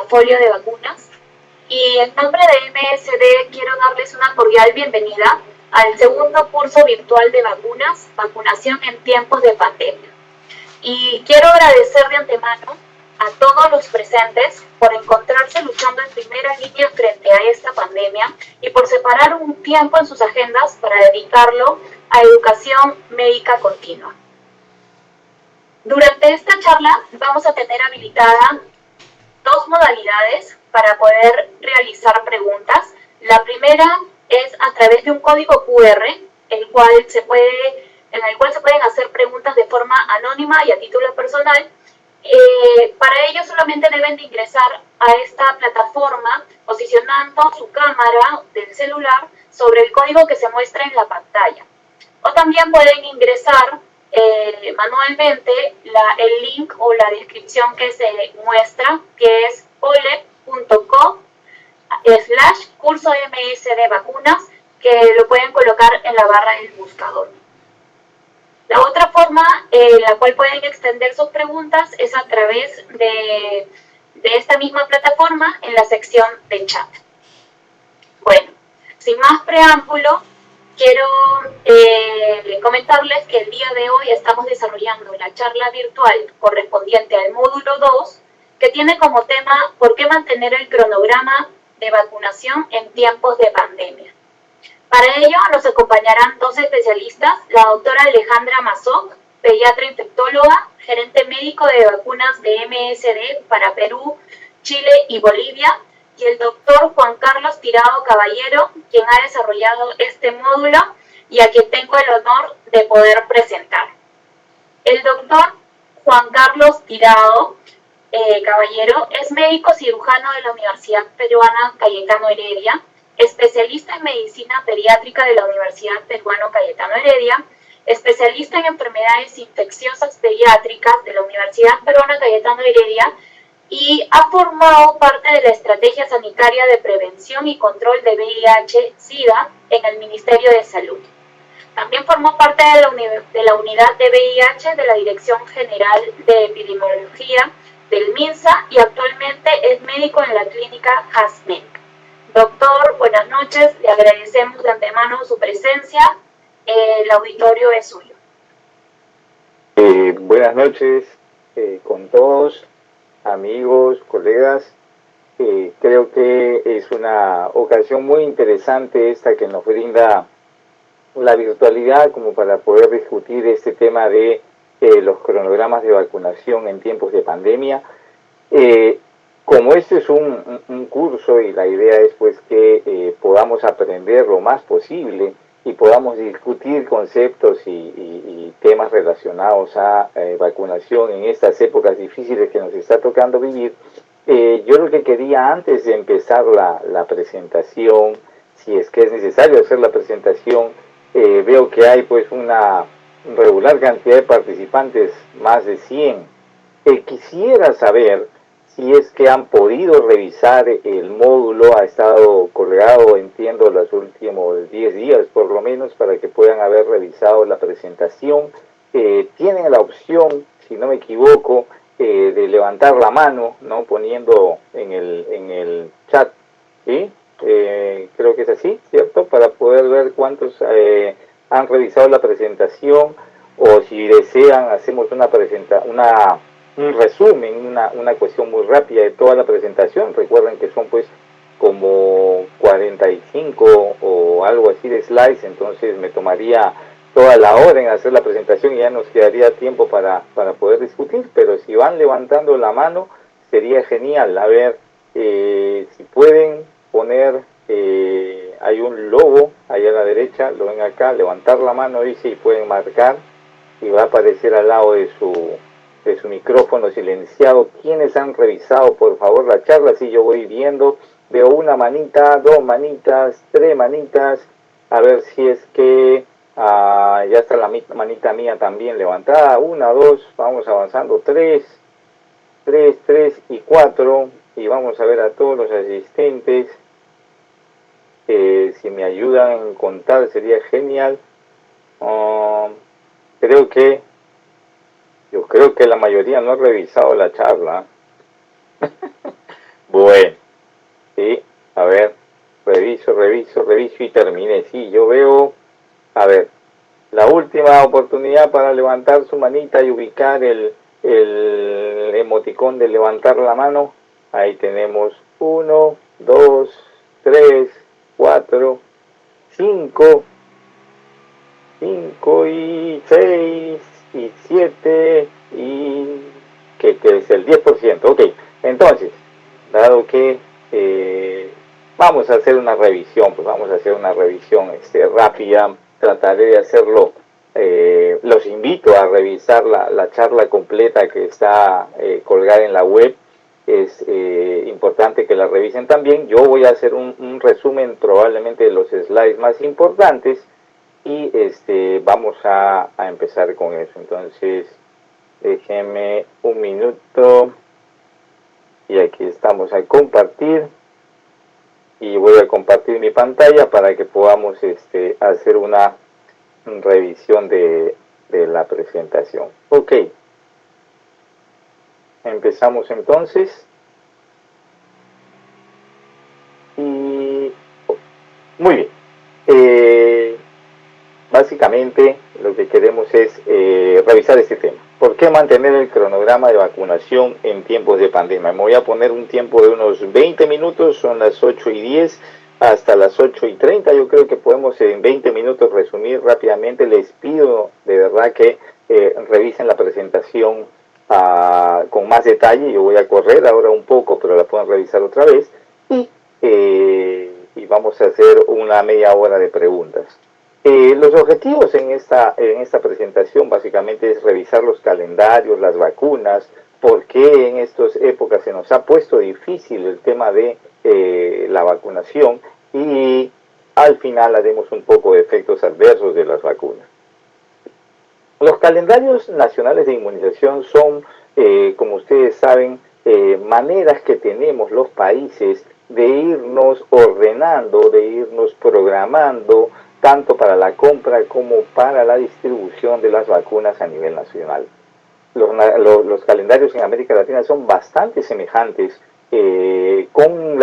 portafolio de vacunas. Y en nombre de MSD quiero darles una cordial bienvenida al segundo curso virtual de vacunas, vacunación en tiempos de pandemia. Y quiero agradecer de antemano a todos los presentes por encontrarse luchando en primera línea frente a esta pandemia y por separar un tiempo en sus agendas para dedicarlo a educación médica continua. Durante esta charla vamos a tener habilitada dos modalidades para poder realizar preguntas. La primera es a través de un código QR, en el cual se pueden hacer preguntas de forma anónima y a título personal. Para ello solamente deben de ingresar a esta plataforma posicionando su cámara del celular sobre el código que se muestra en la pantalla. O también pueden ingresar manualmente el link o la descripción que se muestra, que es ole.co/curso MSD vacunas, que lo pueden colocar en la barra del buscador. La otra forma en la cual pueden extender sus preguntas es a través de esta misma plataforma en la sección de chat. Bueno, sin más preámbulo, quiero comentarles que el día de hoy estamos desarrollando la charla virtual correspondiente al módulo 2, que tiene como tema ¿por qué mantener el cronograma de vacunación en tiempos de pandemia? Para ello nos acompañarán dos especialistas, la doctora Alejandra Mazoc, pediatra infectóloga, gerente médico de vacunas de MSD para Perú, Chile y Bolivia, y el doctor Juan Carlos Tirado Caballero, quien ha desarrollado este módulo y a quien tengo el honor de poder presentar. El doctor Juan Carlos Tirado Caballero es médico cirujano de la Universidad Peruana Cayetano Heredia, especialista en medicina pediátrica de la Universidad Peruana Cayetano Heredia, especialista en enfermedades infecciosas pediátricas de la Universidad Peruana Cayetano Heredia, y ha formado parte de la Estrategia Sanitaria de Prevención y Control de VIH-Sida en el Ministerio de Salud. También formó parte de la unidad de VIH de la Dirección General de Epidemiología del MINSA y actualmente es médico en la clínica HASMEC. Doctor, buenas noches, le agradecemos de antemano su presencia, el auditorio es suyo. Buenas noches con todos, amigos, colegas. Creo que es una ocasión muy interesante esta que nos brinda la virtualidad como para poder discutir este tema de los cronogramas de vacunación en tiempos de pandemia. Como este es un curso y la idea es pues que podamos aprender lo más posible y podamos discutir conceptos y temas relacionados a vacunación en estas épocas difíciles que nos está tocando vivir, yo lo que quería antes de empezar la presentación, si es que es necesario hacer la presentación, veo que hay pues una regular cantidad de participantes, más de 100. Quisiera saber si es que han podido revisar el módulo, ha estado colgado, entiendo, los últimos 10 días por lo menos, para que puedan haber revisado la presentación. Tienen la opción, si no me equivoco, de levantar la mano, ¿no? Poniendo en el chat, ¿sí? Creo que es así, ¿cierto? Para poder ver cuántos han revisado la presentación, o si desean hacemos un resumen, una cuestión muy rápida de toda la presentación. Recuerden que son pues como 45 o algo así de slides, entonces me tomaría toda la hora en hacer la presentación y ya nos quedaría tiempo para poder discutir, pero si van levantando la mano sería genial. A ver, si pueden poner, hay un logo allá a la derecha, lo ven acá, levantar la mano dice, y pueden marcar y va a aparecer al lado de su micrófono silenciado quienes han revisado por favor la charla. Si yo voy viendo, veo una manita, dos manitas, tres manitas, a ver si es que ya está la manita mía también levantada, una, dos, vamos avanzando, tres y cuatro, y vamos a ver a todos los asistentes, si me ayudan a contar sería genial. Yo creo que la mayoría no ha revisado la charla. reviso y terminé. Sí, yo veo, a ver, la última oportunidad para levantar su manita y ubicar el emoticón de levantar la mano. Ahí tenemos 1, 2, 3, 4, 5 y 6 y 7 y que es el 10%. Ok, entonces, dado que vamos a hacer una revisión, pues vamos a hacer una revisión rápida, trataré de hacerlo. Los invito a revisar la charla completa que está colgada en la web. Es importante que la revisen también. Yo voy a hacer un resumen probablemente de los slides más importantes y vamos a empezar con eso. Entonces, déjenme un minuto y aquí estamos a compartir y voy a compartir mi pantalla para que podamos hacer una revisión de la presentación. Ok, empezamos entonces y muy bien. Básicamente lo que queremos es revisar este tema. ¿Por qué mantener el cronograma de vacunación en tiempos de pandemia? Me voy a poner un tiempo de unos 20 minutos, son las 8:10 hasta las 8:30. Yo creo que podemos en 20 minutos resumir rápidamente. Les pido de verdad que revisen la presentación con más detalle. Yo voy a correr ahora un poco, pero la pueden revisar otra vez. Y vamos a hacer una media hora de preguntas. Los objetivos en esta presentación básicamente es revisar los calendarios, las vacunas, por qué en estas épocas se nos ha puesto difícil el tema de la vacunación y al final haremos un poco de efectos adversos de las vacunas. Los calendarios nacionales de inmunización son, como ustedes saben, maneras que tenemos los países de irnos ordenando, de irnos programando, tanto para la compra como para la distribución de las vacunas a nivel nacional. Los calendarios en América Latina son bastante semejantes, con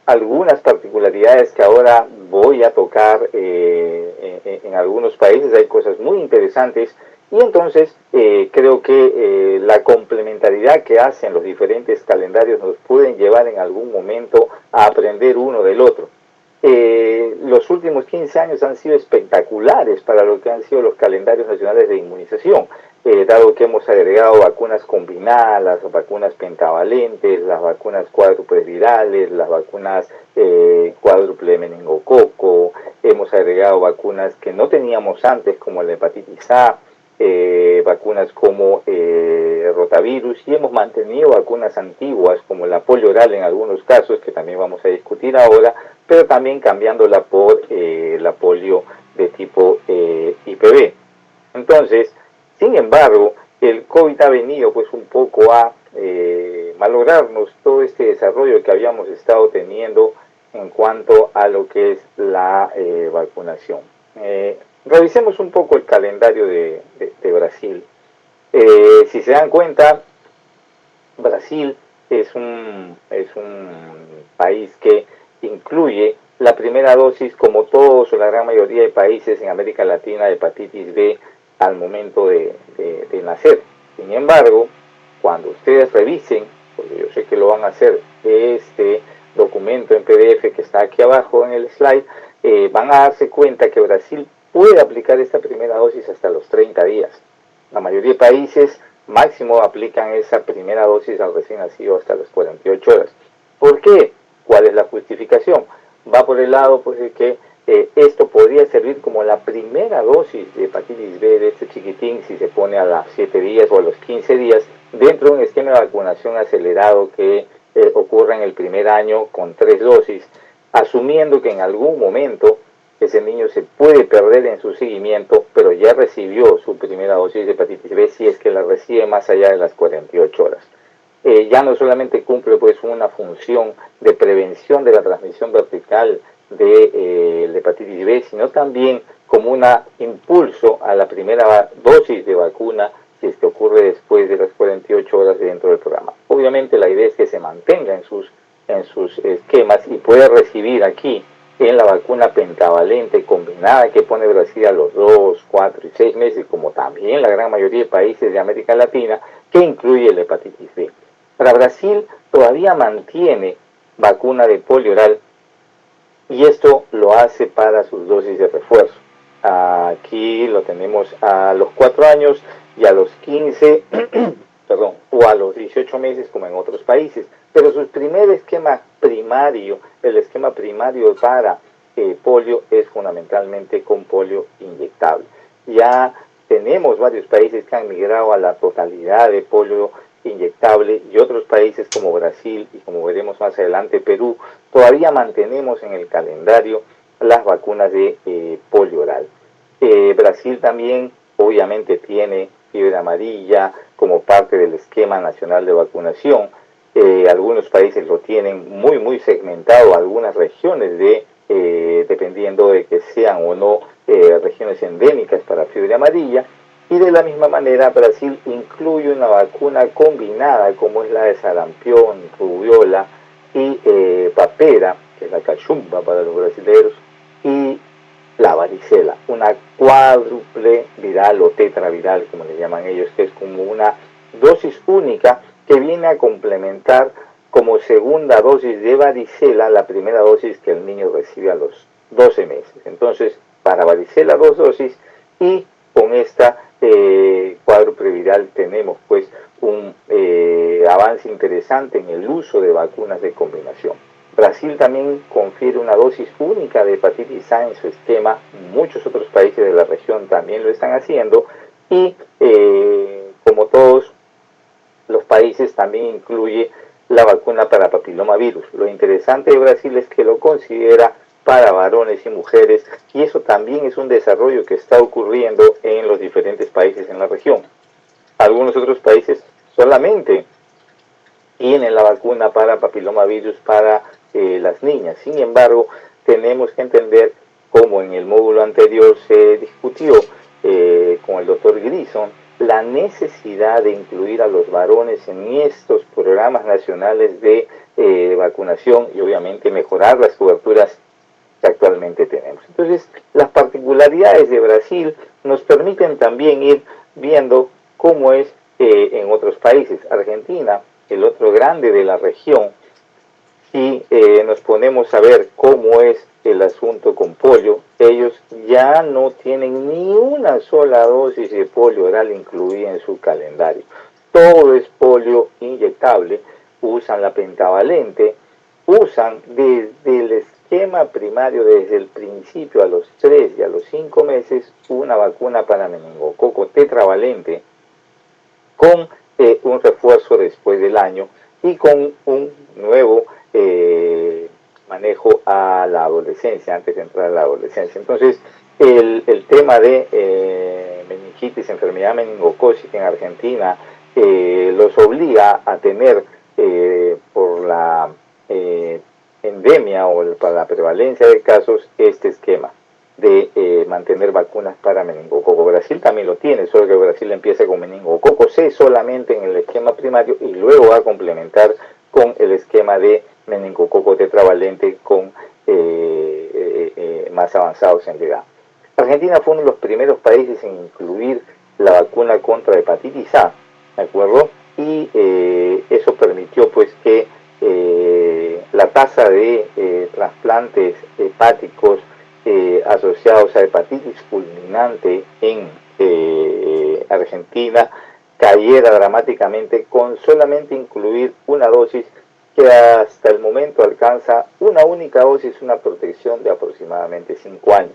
algunas particularidades que ahora voy a tocar. En algunos países hay cosas muy interesantes y entonces creo que la complementariedad que hacen los diferentes calendarios nos pueden llevar en algún momento a aprender uno del otro. Los últimos 15 años han sido espectaculares para lo que han sido los calendarios nacionales de inmunización, dado que hemos agregado vacunas combinadas, las vacunas pentavalentes, las vacunas cuádruples virales, las vacunas cuádruple meningococo, hemos agregado vacunas que no teníamos antes como la hepatitis A, vacunas como rotavirus y hemos mantenido vacunas antiguas como la polio oral en algunos casos que también vamos a discutir ahora, pero también cambiándola por la polio de tipo IPV. Entonces, sin embargo, el COVID ha venido pues un poco a malograrnos todo este desarrollo que habíamos estado teniendo en cuanto a lo que es la vacunación. Revisemos un poco el calendario de Brasil. Si se dan cuenta, Brasil es un país que incluye la primera dosis, como todos o la gran mayoría de países en América Latina, de hepatitis B al momento de nacer. Sin embargo, cuando ustedes revisen, porque yo sé que lo van a hacer, este documento en PDF que está aquí abajo en el slide, van a darse cuenta que Brasil puede aplicar esta primera dosis hasta los 30 días. La mayoría de países máximo aplican esa primera dosis al recién nacido hasta las 48 horas. ¿Por qué? ¿Cuál es la justificación? Va por el lado pues de que esto podría servir como la primera dosis de hepatitis B de este chiquitín si se pone a los 7 días o a los 15 días dentro de un esquema de vacunación acelerado que ocurre en el primer año con 3 dosis, asumiendo que en algún momento ese niño se puede perder en su seguimiento, pero ya recibió su primera dosis de hepatitis B si es que la recibe más allá de las 48 horas. Ya no solamente cumple pues una función de prevención de la transmisión vertical de la hepatitis B, sino también como un impulso a la primera dosis de vacuna si es que ocurre después de las 48 horas dentro del programa. Obviamente la idea es que se mantenga en sus esquemas y pueda recibir aquí en la vacuna pentavalente combinada que pone Brasil a los 2, 4 y 6 meses, como también la gran mayoría de países de América Latina, que incluye la hepatitis B. Para Brasil todavía mantiene vacuna de polio oral y esto lo hace para sus dosis de refuerzo. Aquí lo tenemos a los 4 años y a los 15, perdón, o a los 18 meses como en otros países. Pero su primer esquema primario, el esquema primario para polio es fundamentalmente con polio inyectable. Ya tenemos varios países que han migrado a la totalidad de polio inyectable y otros países como Brasil y como veremos más adelante Perú, todavía mantenemos en el calendario las vacunas de polio oral. Brasil también obviamente tiene fiebre amarilla como parte del esquema nacional de vacunación. Algunos países lo tienen muy segmentado, algunas regiones dependiendo de que sean o no regiones endémicas para fiebre amarilla. Y de la misma manera Brasil incluye una vacuna combinada como es la de sarampión, rubiola y papera, que es la cachumba para los brasileños, y la varicela, una cuádruple viral o tetraviral, como le llaman ellos, que es como una dosis única que viene a complementar como segunda dosis de varicela la primera dosis que el niño recibe a los 12 meses. Entonces, para varicela 2 dosis y con esta cuádruple viral tenemos pues un avance interesante en el uso de vacunas de combinación. Brasil también confiere una dosis única de hepatitis A en su esquema, muchos otros países de la región también lo están haciendo y como todos los países también incluye la vacuna para papilomavirus. Lo interesante de Brasil es que lo considera para varones y mujeres y eso también es un desarrollo que está ocurriendo en los diferentes países en la región. Algunos otros países solamente tienen la vacuna para papilomavirus para las niñas. Sin embargo, tenemos que entender, como en el módulo anterior se discutió con el doctor Grison, la necesidad de incluir a los varones en estos programas nacionales de vacunación y obviamente mejorar las coberturas que actualmente tenemos. Entonces, las particularidades de Brasil nos permiten también ir viendo cómo es en otros países. Argentina, el otro grande de la región, y nos ponemos a ver cómo es el asunto con polio, ellos ya no tienen ni una sola dosis de polio oral incluida en su calendario. Todo es polio inyectable, usan la pentavalente, usan desde el esquema primario, desde el principio a los 3 y a los 5 meses, una vacuna para meningococo tetravalente con un refuerzo después del año y con un nuevo manejo a la adolescencia, antes de entrar a la adolescencia. Entonces, el tema de meningitis, enfermedad meningocócica en Argentina, los obliga a tener, por la endemia o para la prevalencia de casos, este esquema de mantener vacunas para meningococo. Brasil también lo tiene, solo que Brasil empieza con meningococo C solamente en el esquema primario y luego va a complementar con el esquema de meningococo tetravalente con más avanzados en la edad. Argentina fue uno de los primeros países en incluir la vacuna contra hepatitis A, ¿de acuerdo? Y eso permitió pues que la tasa de trasplantes hepáticos asociados a hepatitis fulminante en Argentina cayera dramáticamente con solamente incluir una dosis que hasta el momento alcanza una única dosis, una protección de aproximadamente 5 años.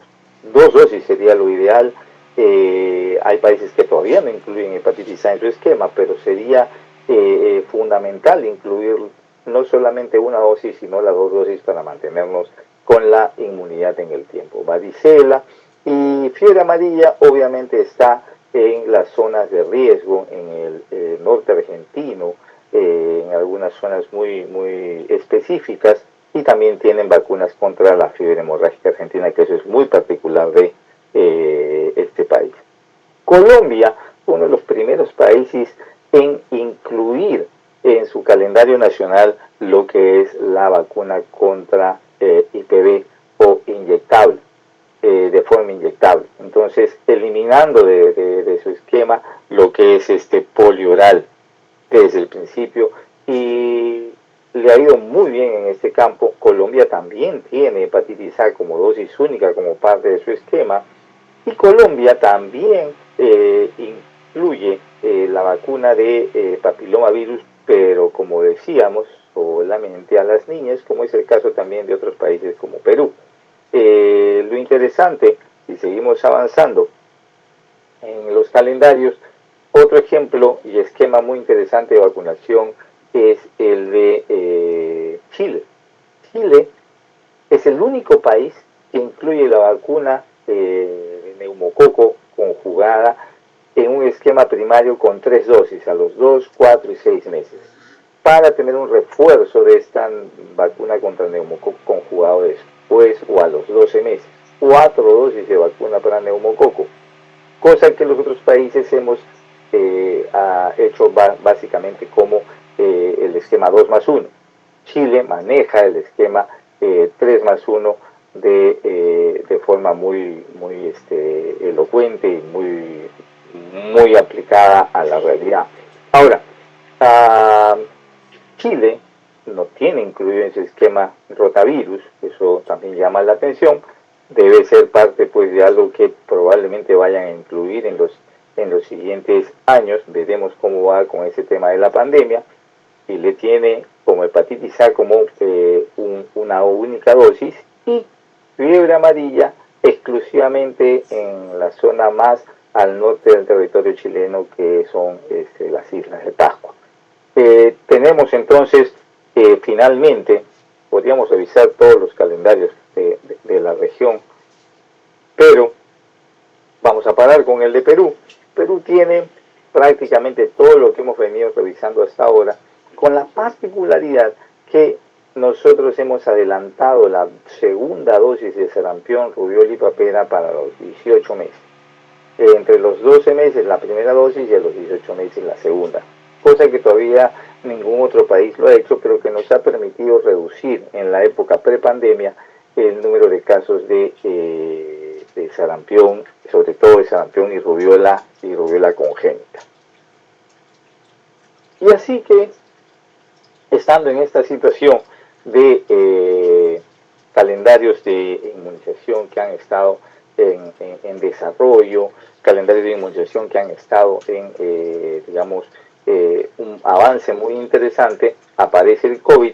2 dosis sería lo ideal. Hay países que todavía no incluyen hepatitis A en su esquema, pero sería fundamental incluir no solamente una dosis, sino las 2 dosis para mantenernos con la inmunidad en el tiempo. Varicela y fiebre amarilla obviamente está en las zonas de riesgo, en el norte argentino, en algunas zonas muy específicas, y también tienen vacunas contra la fiebre hemorrágica argentina, que eso es muy particular de este país. Colombia, uno de los primeros países en incluir en su calendario nacional lo que es la vacuna contra IPV o inyectable, de forma inyectable. Entonces, eliminando de su esquema lo que es polio oral desde el principio, y le ha ido muy bien en este campo. Colombia también tiene hepatitis A como dosis única como parte de su esquema, y Colombia también incluye la vacuna de papilomavirus, pero como decíamos, solamente a las niñas, como es el caso también de otros países como Perú. Lo interesante, si seguimos avanzando en los calendarios, otro ejemplo y esquema muy interesante de vacunación es el de Chile. Chile es el único país que incluye la vacuna de neumococo conjugada en un esquema primario con 3 dosis, a los 2, 4 y 6 meses, para tener un refuerzo de esta vacuna contra neumococo conjugado después o a los 12 meses. 4 dosis de vacuna para neumococo, cosa que los otros países hemos hecho básicamente como el esquema 2+1. Chile maneja el esquema 3+1 de forma muy elocuente y muy aplicada a la realidad. Ahora, Chile no tiene incluido en su esquema rotavirus, eso también llama la atención. Debe ser parte pues de algo que probablemente vayan a incluir en los siguientes años. Veremos cómo va con ese tema de la pandemia. Chile tiene como hepatitis A como una única dosis, y fiebre amarilla exclusivamente en la zona más al norte del territorio chileno, que son las islas de Pascua. Tenemos entonces, finalmente, podríamos revisar todos los calendarios de la región, pero vamos a parar con el de Perú. Perú tiene prácticamente todo lo que hemos venido revisando hasta ahora, con la particularidad que nosotros hemos adelantado la segunda dosis de sarampión, rubiola y papera para los 18 meses. Entre los 12 meses la primera dosis y a los 18 meses la segunda, cosa que todavía ningún otro país lo ha hecho, pero que nos ha permitido reducir en la época prepandemia el número de casos de sarampión, sobre todo de sarampión y rubiola congénita. Y así que, estando en esta situación de calendarios de inmunización que han estado en desarrollo, calendarios de inmunización que han estado en, un avance muy interesante, aparece el COVID,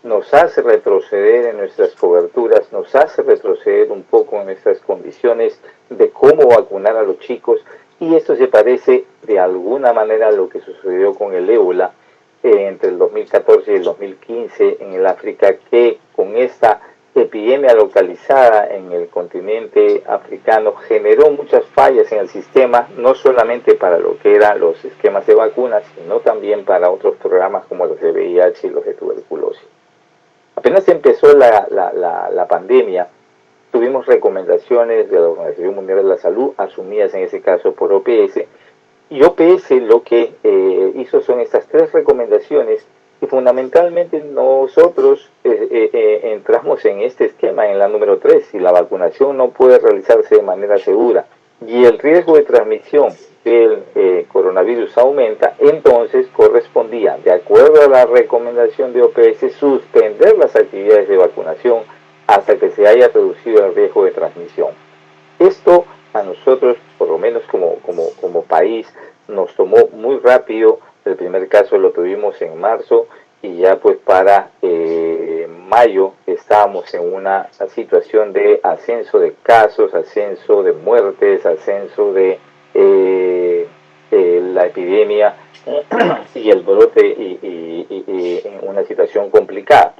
nos hace retroceder en nuestras coberturas, nos hace retroceder un poco en nuestras condiciones de cómo vacunar a los chicos, y esto se parece de alguna manera a lo que sucedió con el ébola entre el 2014 y el 2015 en el África, que con esta epidemia localizada en el continente africano generó muchas fallas en el sistema, no solamente para lo que eran los esquemas de vacunas, sino también para otros programas como los de VIH y los de tuberculosis. Apenas empezó la pandemia, tuvimos recomendaciones de la Organización Mundial de la Salud, asumidas en ese caso por OPS, y OPS lo que hizo son estas 3 recomendaciones, y fundamentalmente nosotros entramos en este esquema, en la número 3, si la vacunación no puede realizarse de manera segura y el riesgo de transmisión del coronavirus aumenta, entonces correspondía, de acuerdo a la recomendación de OPS, suspender las actividades de vacunación hasta que se haya reducido el riesgo de transmisión. Esto a nosotros, por lo menos como país, nos tomó muy rápido. El primer caso lo tuvimos en marzo, y ya pues para mayo estábamos en una situación de ascenso de casos, ascenso de muertes, ascenso de la epidemia y el brote, y en una situación complicada.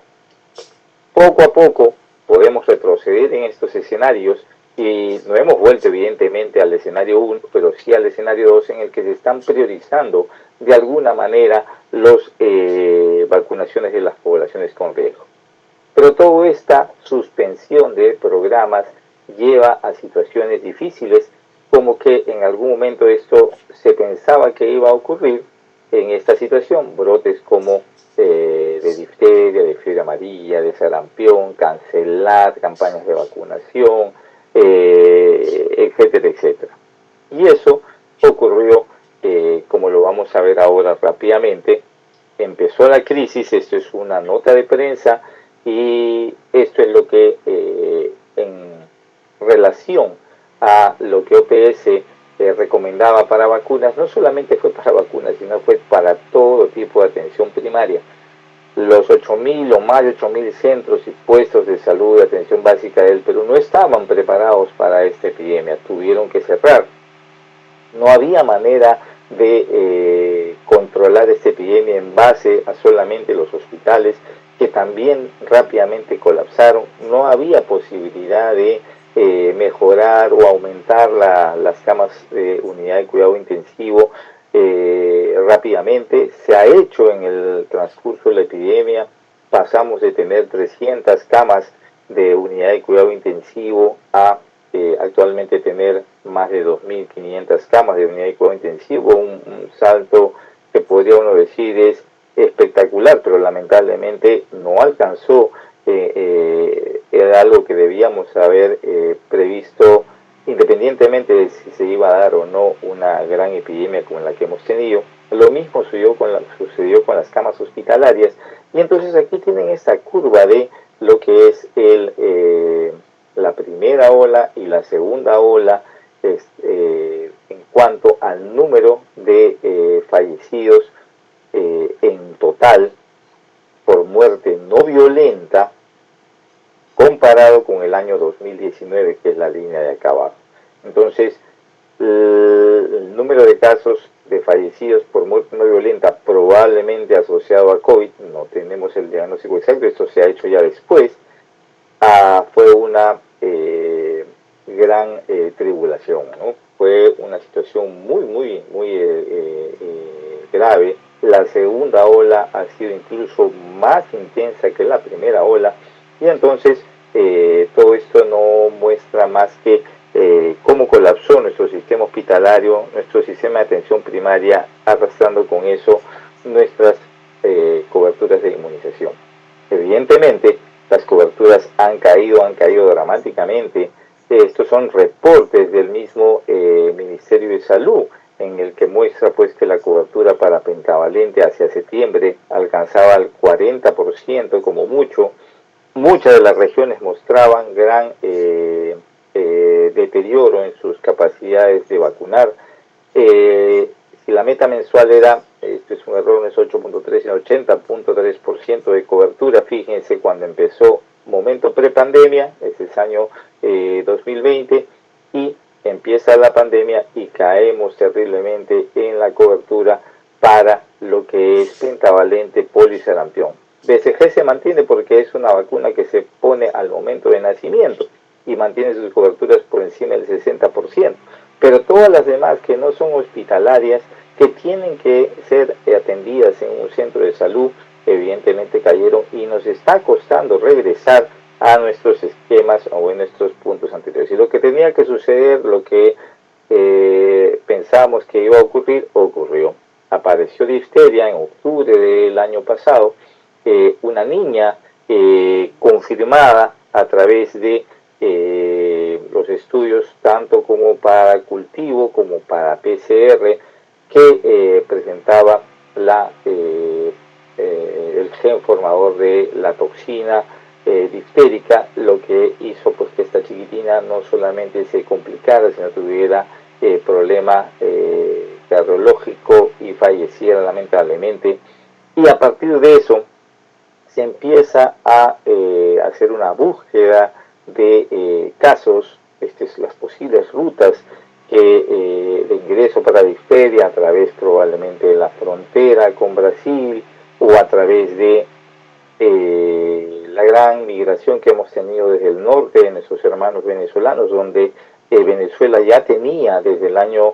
Poco a poco podemos retroceder en estos escenarios, y no hemos vuelto evidentemente al escenario 1, pero sí al escenario 2, en el que se están priorizando de alguna manera las vacunaciones de las poblaciones con riesgo. Pero toda esta suspensión de programas lleva a situaciones difíciles, como que en algún momento esto se pensaba que iba a ocurrir en esta situación, brotes como de difteria, de fiebre amarilla, amarilla, de sarampión, cancelar campañas de vacunación, etcétera, etcétera. Y eso ocurrió, como lo vamos a ver ahora rápidamente. Empezó la crisis, esto es una nota de prensa y esto es lo que en relación a lo que OPS recomendaba para vacunas, no solamente fue para vacunas, sino fue para todo tipo de atención primaria. Los 8.000 o más de 8.000 centros y puestos de salud de atención básica del Perú no estaban preparados para esta epidemia, tuvieron que cerrar. No había manera de controlar esta epidemia en base a solamente los hospitales, que también rápidamente colapsaron. No había posibilidad de mejorar o aumentar las camas de unidad de cuidado intensivo rápidamente. Se ha hecho en el transcurso de la epidemia. Pasamos de tener 300 camas de unidad de cuidado intensivo a actualmente tener más de 2.500 camas de unidad de cuidado intensivo, un salto que podría uno decir es espectacular, pero lamentablemente no alcanzó, era algo que debíamos haber previsto, independientemente de si se iba a dar o no una gran epidemia como la que hemos tenido. Lo mismo sucedió con las camas hospitalarias, y entonces aquí tienen esta curva de lo que es la primera ola y la segunda ola en cuanto al número de fallecidos en total por muerte no violenta comparado con el año 2019, que es la línea de acá abajo. Entonces, el número de casos de fallecidos por muerte no violenta probablemente asociado a COVID, no tenemos el diagnóstico exacto, esto se ha hecho ya después, fue una gran tribulación, ¿no? Fue una situación muy grave. La segunda ola ha sido incluso más intensa que la primera ola, y entonces todo esto no muestra más que cómo colapsó nuestro sistema hospitalario, nuestro sistema de atención primaria, arrastrando con eso nuestras coberturas de inmunización. Evidentemente, las coberturas han caído dramáticamente. Estos son reportes del mismo Ministerio de Salud, en el que muestra pues que la cobertura para pentavalente hacia septiembre alcanzaba el 40% como mucho. Muchas de las regiones mostraban gran deterioro en sus capacidades de vacunar. Si la meta mensual era, esto es un error, no es 8.3, sino 80.3% de cobertura, fíjense cuando empezó momento prepandemia, ese es año 2020, y empieza la pandemia y caemos terriblemente en la cobertura para lo que es pentavalente, polio y sarampión. BCG se mantiene porque es una vacuna que se pone al momento de nacimiento y mantiene sus coberturas por encima del 60%, pero todas las demás que no son hospitalarias, que tienen que ser atendidas en un centro de salud, evidentemente cayeron, y nos está costando regresar a nuestros esquemas o en nuestros puntos anteriores. Y lo que tenía que suceder, lo que pensábamos que iba a ocurrir, ocurrió. Apareció difteria en octubre del año pasado, una niña confirmada a través de los estudios tanto como para cultivo como para PCR, que presentaba el gen formador de la toxina diftérica, lo que hizo pues que esta chiquitina no solamente se complicara, sino tuviera problema cardiológico y falleciera lamentablemente. Y a partir de eso se empieza a hacer una búsqueda de casos, las posibles rutas de ingreso para difteria a través probablemente de la frontera con Brasil, o a través de la gran migración que hemos tenido desde el norte de nuestros hermanos venezolanos, donde Venezuela ya tenía desde el año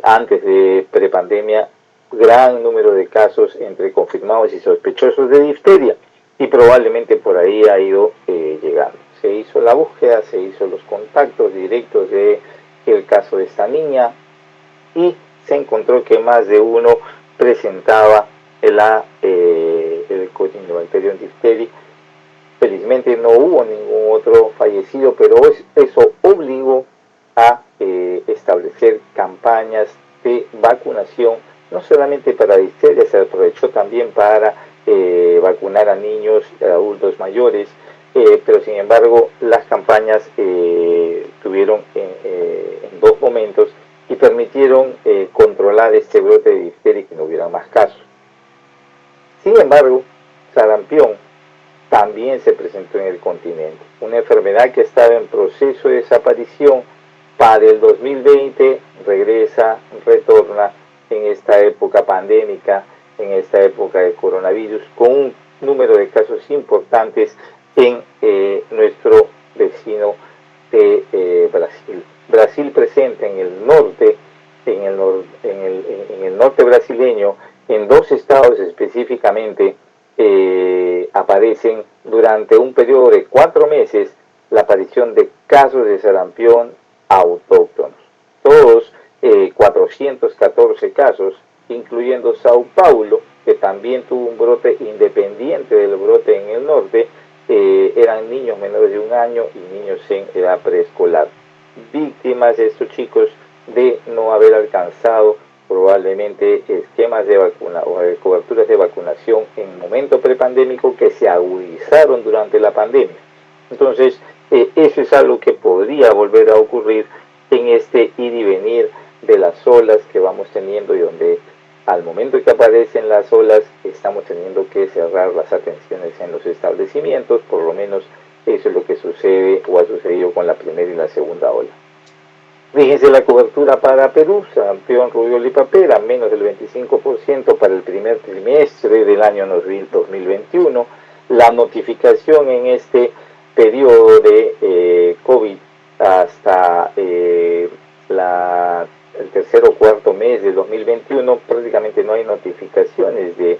antes de prepandemia gran número de casos entre confirmados y sospechosos de difteria, y probablemente por ahí ha ido llegando. Se hizo la búsqueda, se hizo los contactos directos del caso de esta niña, y se encontró que más de uno presentaba el Corynebacterium diphtheriae. Felizmente no hubo ningún otro fallecido, pero eso obligó a establecer campañas de vacunación, no solamente para difteria, se aprovechó también para vacunar a niños, a adultos mayores, pero sin embargo las campañas tuvieron en dos momentos y permitieron controlar este brote de difteria y que no hubiera más casos. Sin embargo, sarampión también se presentó en el continente, una enfermedad que estaba en proceso de desaparición. Para el 2020 retorna en esta época pandémica, en esta época de coronavirus, con un número de casos importantes en nuestro vecino de Brasil. Brasil presenta en el norte, en el norte brasileño, en dos estados específicamente, aparecen durante un periodo de 4 meses la aparición de casos de sarampión autóctonos. Todos 414 casos, incluyendo Sao Paulo, que también tuvo un brote independiente del brote en el norte, eran niños menores de 1 año y niños en edad preescolar. Víctimas de estos chicos de no haber alcanzado probablemente esquemas de vacuna o de coberturas de vacunación en momento prepandémico que se agudizaron durante la pandemia. Entonces, eso es algo que podría volver a ocurrir en este ir y venir de las olas que vamos teniendo y donde al momento que aparecen las olas estamos teniendo que cerrar las atenciones en los establecimientos. Por lo menos eso es lo que sucede o ha sucedido con la primera y la segunda ola. Fíjense la cobertura para Perú, sarampión, rubiola y papera, menos del 25% para el primer trimestre del año 2021. La notificación en este periodo de COVID hasta el tercer o cuarto mes de 2021, prácticamente no hay notificaciones de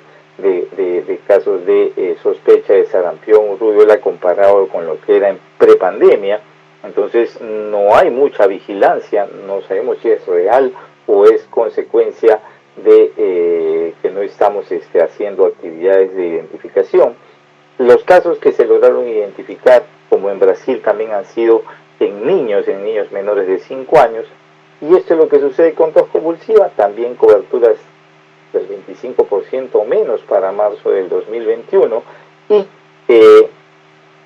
casos de sospecha de sarampión, rubiola comparado con lo que era en prepandemia. Entonces no hay mucha vigilancia, no sabemos si es real o es consecuencia de que no estamos haciendo actividades de identificación. Los casos que se lograron identificar, como en Brasil, también han sido en niños menores de 5 años, y esto es lo que sucede con tos convulsiva, también coberturas del 25% o menos para marzo del 2021, y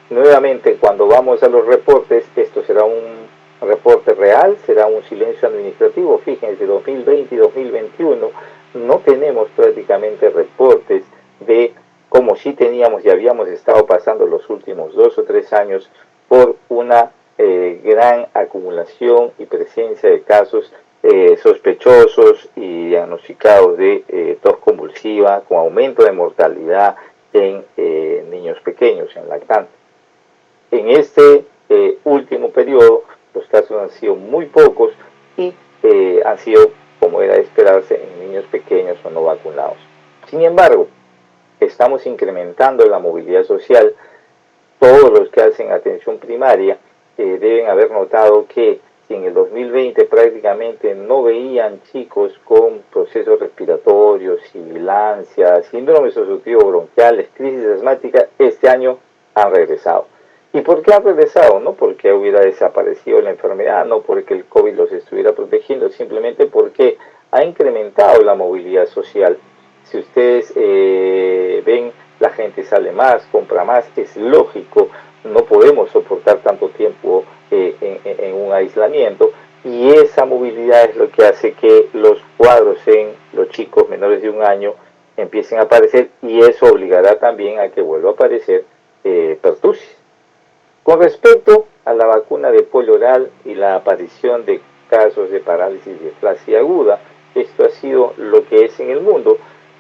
nuevamente, cuando vamos a los reportes, esto será un reporte real, será un silencio administrativo. Fíjense, 2020 y 2021 no tenemos prácticamente reportes de como sí teníamos y habíamos estado pasando los últimos 2 o 3 años por una gran acumulación y presencia de casos sospechosos y diagnosticados de tos convulsiva con aumento de mortalidad en niños pequeños, en lactantes. En este último periodo los casos han sido muy pocos y han sido, como era de esperarse, en niños pequeños o no vacunados. Sin embargo, estamos incrementando la movilidad social. Todos los que hacen atención primaria deben haber notado que si en el 2020 prácticamente no veían chicos con procesos respiratorios, sibilancia, síndromes obstructivos bronquiales, crisis asmática, este año han regresado. ¿Y por qué han regresado? No porque hubiera desaparecido la enfermedad, no porque el COVID los estuviera protegiendo, simplemente porque ha incrementado la movilidad social. Si ustedes ven, la gente sale más, compra más, es lógico, no podemos soportar tanto tiempo en un aislamiento, y esa movilidad es lo que hace que los cuadros en los chicos menores de 1 año empiecen a aparecer, y eso obligará también a que vuelva a aparecer pertusis. Con respecto a la vacuna de polio oral y la aparición de casos de parálisis diaflácea aguda, esto ha sido lo que es en el mundo,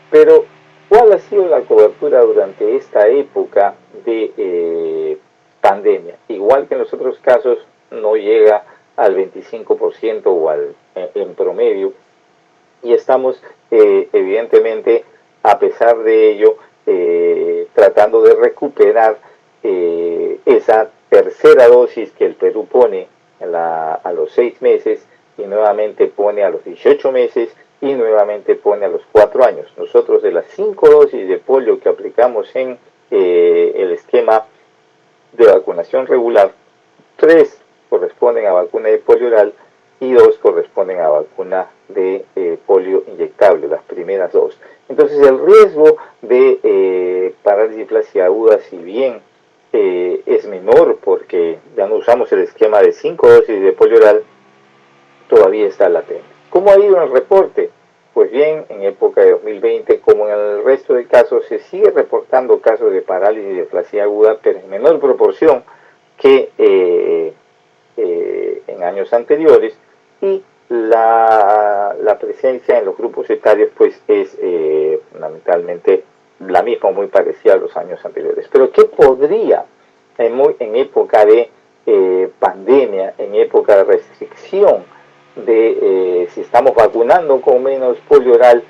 pero ¿cuál ha sido la cobertura durante esta época de pandemia? Igual que en los otros casos, no llega al 25% o en promedio, y estamos evidentemente, a pesar de ello, tratando de recuperar esa tercera dosis que el Perú pone a los 6 meses y nuevamente pone a los 18 meses, y nuevamente pone a los 4 años. Nosotros de las 5 dosis de polio que aplicamos en el esquema de vacunación regular, 3 corresponden a vacuna de polio oral y 2 corresponden a vacuna de polio inyectable, las primeras 2. Entonces el riesgo de parálisis displasia aguda, si bien es menor porque ya no usamos el esquema de 5 dosis de polio oral, todavía está latente. ¿Cómo ha ido el reporte? Pues bien, en época de 2020, como en el resto de casos, se sigue reportando casos de parálisis y displasia aguda, pero en menor proporción que en años anteriores, y la presencia en los grupos etarios pues es fundamentalmente la misma, muy parecida a los años anteriores. Pero ¿qué podría en época de pandemia, en época de restricción, de si estamos vacunando con menos polio oral,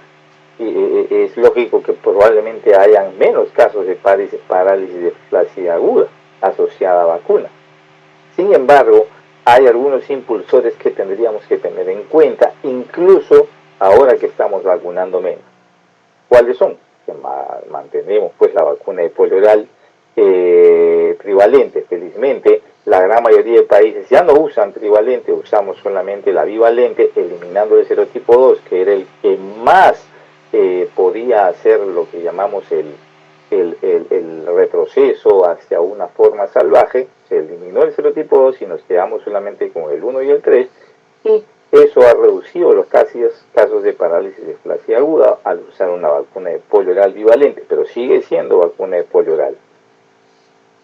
es lógico que probablemente hayan menos casos de parálisis de displasia aguda asociada a vacuna? Sin embargo, hay algunos impulsores que tendríamos que tener en cuenta, incluso ahora que estamos vacunando menos. ¿Cuáles son? Que mantenemos pues la vacuna de polio oral trivalente. Felizmente, la gran mayoría de países ya no usan trivalente, usamos solamente la bivalente, eliminando el serotipo 2, que era el que más podía hacer lo que llamamos el retroceso hacia una forma salvaje. Se eliminó el serotipo 2 y nos quedamos solamente con el 1 y el 3, y eso ha reducido los casos de parálisis de displasia aguda al usar una vacuna de polio oral bivalente, pero sigue siendo vacuna de polio oral.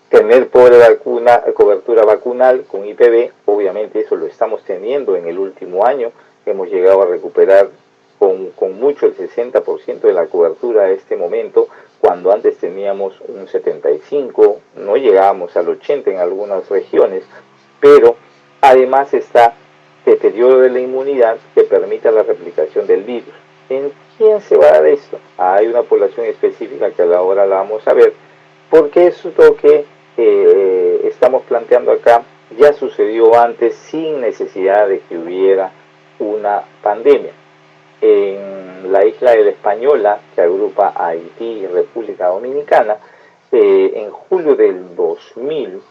Tener cobertura vacunal con IPV, obviamente eso lo estamos teniendo en el último año. Hemos llegado a recuperar con mucho el 60% de la cobertura a este momento, cuando antes teníamos un 75%, no llegábamos al 80% en algunas regiones, pero además está deterioro de la inmunidad que permite la replicación del virus. ¿En quién se va a dar esto? Hay una población específica que ahora la vamos a ver, porque eso es lo que estamos planteando acá ya sucedió antes sin necesidad de que hubiera una pandemia. En la isla de la Española, que agrupa a Haití y República Dominicana, en julio del 2000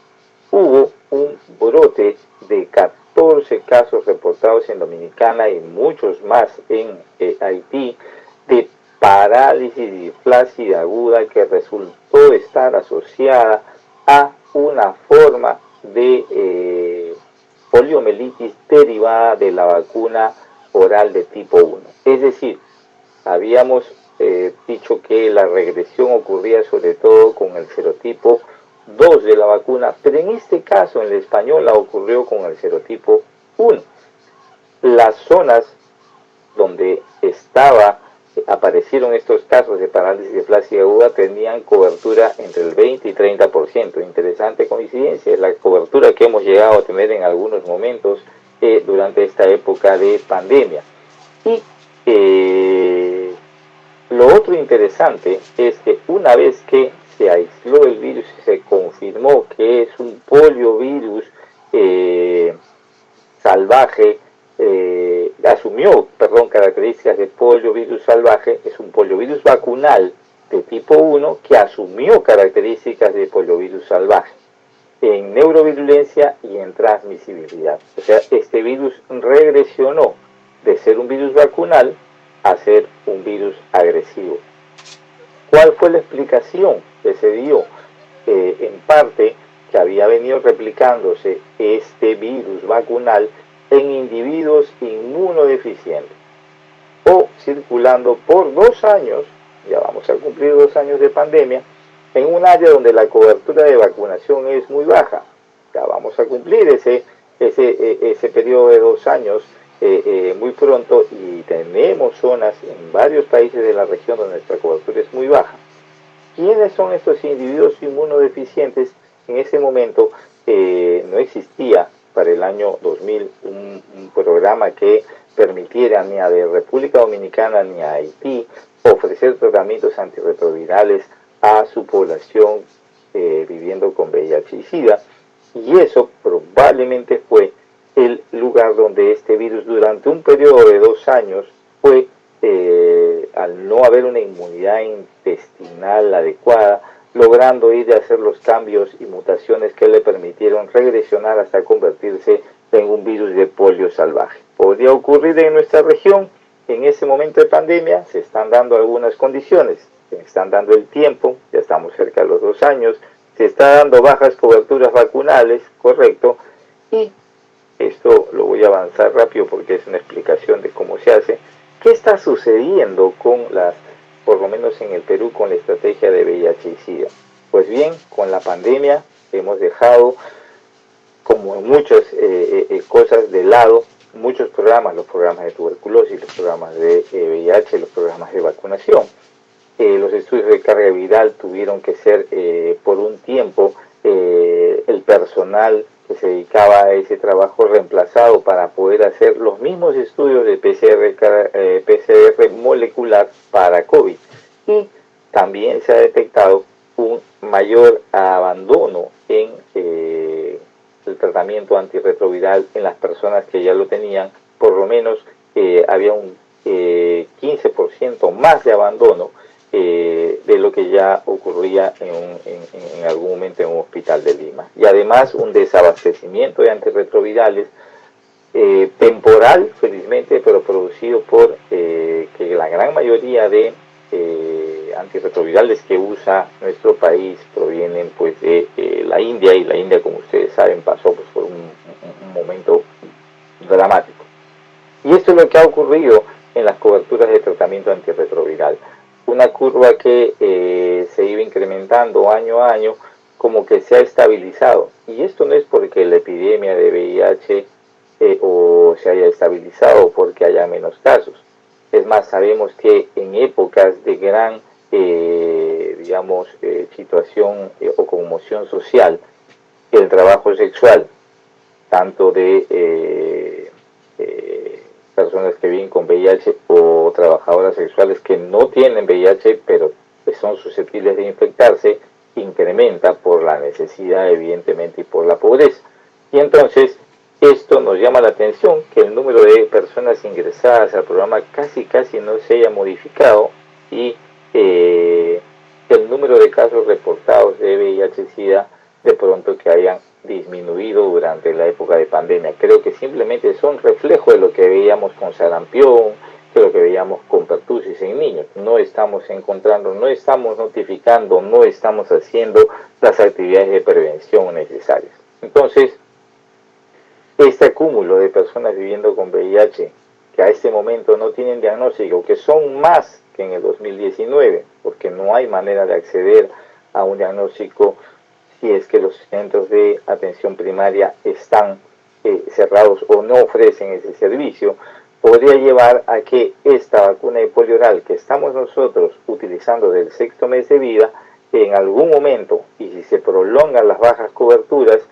hubo un brote de 14 casos reportados en Dominicana y muchos más en Haití, de parálisis y displasia aguda que resultó estar asociada a una forma de poliomielitis derivada de la vacuna oral de tipo 1. Es decir, habíamos dicho que la regresión ocurría sobre todo con el serotipo 2 de la vacuna, pero en este caso en la española ocurrió con el serotipo 1. Las zonas donde aparecieron estos casos de parálisis de displasia aguda tenían cobertura entre el 20 y 30%. Interesante coincidencia, es la cobertura que hemos llegado a tener en algunos momentos durante esta época de pandemia. Y lo otro interesante es que una vez que se aisló el virus y se confirmó que es un poliovirus salvaje, asumió características de poliovirus salvaje, es un poliovirus vacunal de tipo 1 que asumió características de poliovirus salvaje en neurovirulencia y en transmisibilidad. O sea, este virus regresionó de ser un virus vacunal a ser un virus agresivo. ¿Cuál fue la explicación que se dio? En parte, que había venido replicándose este virus vacunal en individuos inmunodeficientes o circulando por 2 años, ya vamos a cumplir 2 años de pandemia, en un área donde la cobertura de vacunación es muy baja. Ya vamos a cumplir ese periodo de 2 años muy pronto, y tenemos zonas en varios países de la región donde nuestra cobertura es muy baja. ¿Quiénes son estos individuos inmunodeficientes? En ese momento no existía para el año 2000 un programa que permitiera ni a la República Dominicana ni a Haití ofrecer tratamientos antirretrovirales a su población viviendo con VIH y SIDA, y eso probablemente fue el lugar donde este virus durante un periodo de 2 años fue al no haber una inmunidad intestinal adecuada, logrando ir a hacer los cambios y mutaciones que le permitieron regresionar hasta convertirse en un virus de polio salvaje. Podría ocurrir en nuestra región, en ese momento de pandemia, se están dando algunas condiciones, se están dando el tiempo, ya estamos cerca de los 2 años, se está dando bajas coberturas vacunales, correcto, y esto lo voy a avanzar rápido porque es una explicación de cómo se hace. ¿Qué está sucediendo con por lo menos en el Perú, con la estrategia de VIH y SIDA? Pues bien, con la pandemia hemos dejado, como en muchas cosas de lado, muchos programas, los programas de tuberculosis, los programas de VIH, los programas de vacunación. Los estudios de carga viral tuvieron que ser por un tiempo el personal que se dedicaba a ese trabajo reemplazado para poder hacer los mismos estudios de PCR molecular para COVID. Y también se ha detectado un mayor abandono en el tratamiento antirretroviral en las personas que ya lo tenían. Por lo menos había un 15% más de abandono de lo que ya ocurría en algún momento en un hospital de Lima. Y además un desabastecimiento de antirretrovirales temporal, felizmente, pero producido por que la gran mayoría de antirretrovirales que usa nuestro país provienen pues de la India, y la India, como ustedes saben, pasó pues, por un momento dramático. Y esto es lo que ha ocurrido en las coberturas de tratamiento antirretroviral. Una curva que se iba incrementando año a año, como que se ha estabilizado. Y esto no es porque la epidemia de VIH o se haya estabilizado o porque haya menos casos. Es más, sabemos que en épocas de gran, situación o conmoción social, el trabajo sexual, tanto de personas que viven con VIH o trabajadoras sexuales que no tienen VIH, pero son susceptibles de infectarse, incrementa por la necesidad, evidentemente, y por la pobreza. Y entonces, esto nos llama la atención, que el número de personas ingresadas al programa casi no se haya modificado, y el número de casos reportados de VIH-Sida de pronto que hayan disminuido durante la época de pandemia. Creo que simplemente son reflejo de lo que veíamos con sarampión, de lo que veíamos con pertusis en niños. No estamos encontrando, no estamos notificando, no estamos haciendo las actividades de prevención necesarias. Entonces, este acúmulo de personas viviendo con VIH que a este momento no tienen diagnóstico, que son más que en el 2019, porque no hay manera de acceder a un diagnóstico si es que los centros de atención primaria están cerrados o no ofrecen ese servicio, podría llevar a que esta vacuna de polio oral que estamos nosotros utilizando del 6º mes de vida, en algún momento, y si se prolongan las bajas coberturas,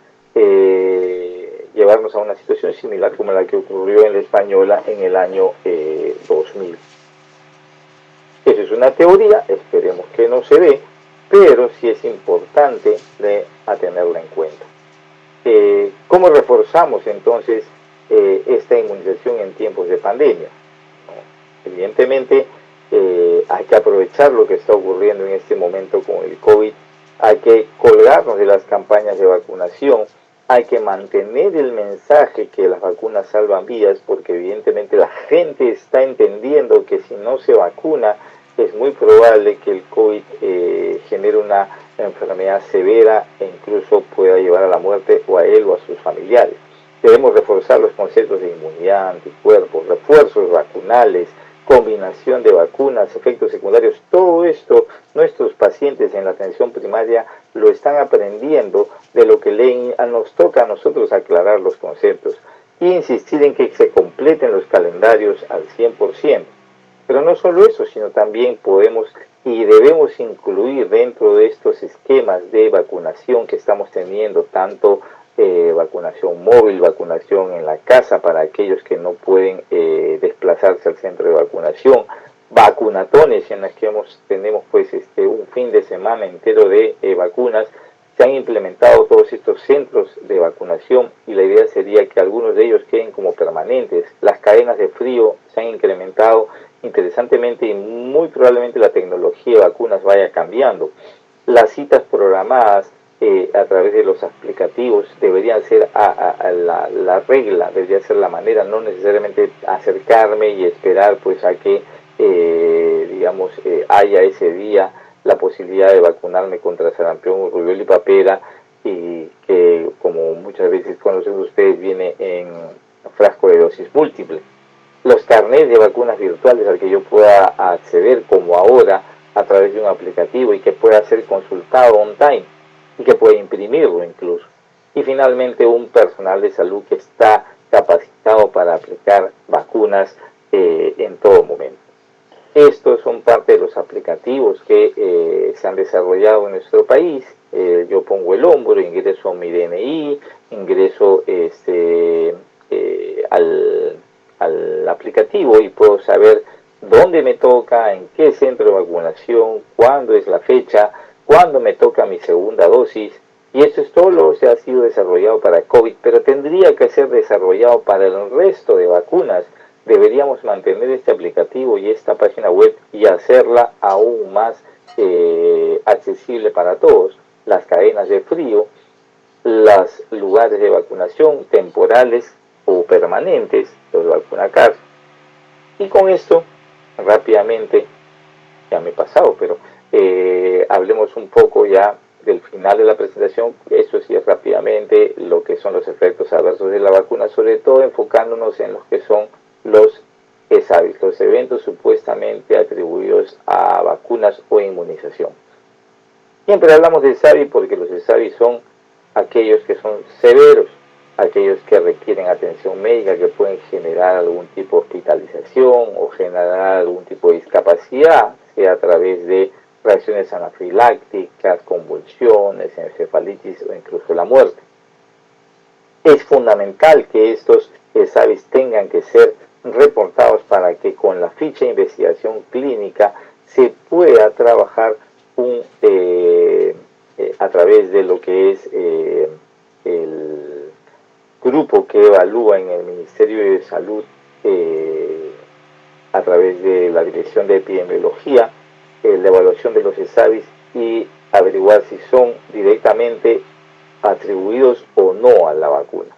llevarnos a una situación similar como la que ocurrió en la española en el año 2000. Esa es una teoría, esperemos que no se dé, pero sí es importante a tenerla en cuenta. ¿Cómo reforzamos entonces esta inmunización en tiempos de pandemia? Evidentemente hay que aprovechar lo que está ocurriendo en este momento con el COVID, hay que colgarnos de las campañas de vacunación, hay que mantener el mensaje que las vacunas salvan vidas, porque evidentemente la gente está entendiendo que si no se vacuna es muy probable que el COVID genere una enfermedad severa e incluso pueda llevar a la muerte o a él o a sus familiares. Debemos reforzar los conceptos de inmunidad, anticuerpos, refuerzos vacunales, combinación de vacunas, efectos secundarios. Todo esto nuestros pacientes en la atención primaria lo están aprendiendo, de lo que nos toca a nosotros aclarar los conceptos e insistir en que se completen los calendarios al 100%. Pero no solo eso, sino también podemos y debemos incluir dentro de estos esquemas de vacunación que estamos teniendo, tanto vacunación móvil, vacunación en la casa para aquellos que no pueden desplazarse al centro de vacunación, vacunatones en las que tenemos pues un fin de semana entero de vacunas. Se han implementado todos estos centros de vacunación y la idea sería que algunos de ellos queden como permanentes. Las cadenas de frío se han incrementado interesantemente y muy probablemente la tecnología de vacunas vaya cambiando. Las citas programadas a través de los aplicativos deberían ser la regla, debería ser la manera, no necesariamente acercarme y esperar pues a que digamos haya ese día la posibilidad de vacunarme contra sarampión, rubiola y papera, y que como muchas veces conocen ustedes viene en frasco de dosis múltiple. Los carnets de vacunas virtuales al que yo pueda acceder como ahora a través de un aplicativo y que pueda ser consultado on time y que pueda imprimirlo incluso. Y finalmente un personal de salud que está capacitado para aplicar vacunas en todo momento. Estos son parte de los aplicativos que se han desarrollado en nuestro país. Yo pongo el hombro, ingreso mi DNI, ingreso al aplicativo y puedo saber dónde me toca, en qué centro de vacunación, cuándo es la fecha, cuándo me toca mi segunda dosis. Y esto es todo lo que ha sido desarrollado para COVID, pero tendría que ser desarrollado para el resto de vacunas. Deberíamos mantener este aplicativo y esta página web y hacerla aún más accesible para todos. Las cadenas de frío, los lugares de vacunación temporales o permanentes, los vacunacar. Y con esto, rápidamente, ya me he pasado, pero hablemos un poco ya del final de la presentación. Esto sí es rápidamente lo que son los efectos adversos de la vacuna, sobre todo enfocándonos en los que son los ESAVIS, los eventos supuestamente atribuidos a vacunas o inmunización. Siempre hablamos de ESAVI porque los ESAVI son aquellos que son severos, aquellos que requieren atención médica, que pueden generar algún tipo de hospitalización o generar algún tipo de discapacidad, sea a través de reacciones anafilácticas, convulsiones, encefalitis o incluso la muerte. Es fundamental que estos ESAVIs tengan que ser reportados para que con la ficha de investigación clínica se pueda trabajar a través de lo que es el grupo que evalúa en el Ministerio de Salud a través de la Dirección de Epidemiología la evaluación de los ESAVIs y averiguar si son directamente atribuidos o no a la vacuna.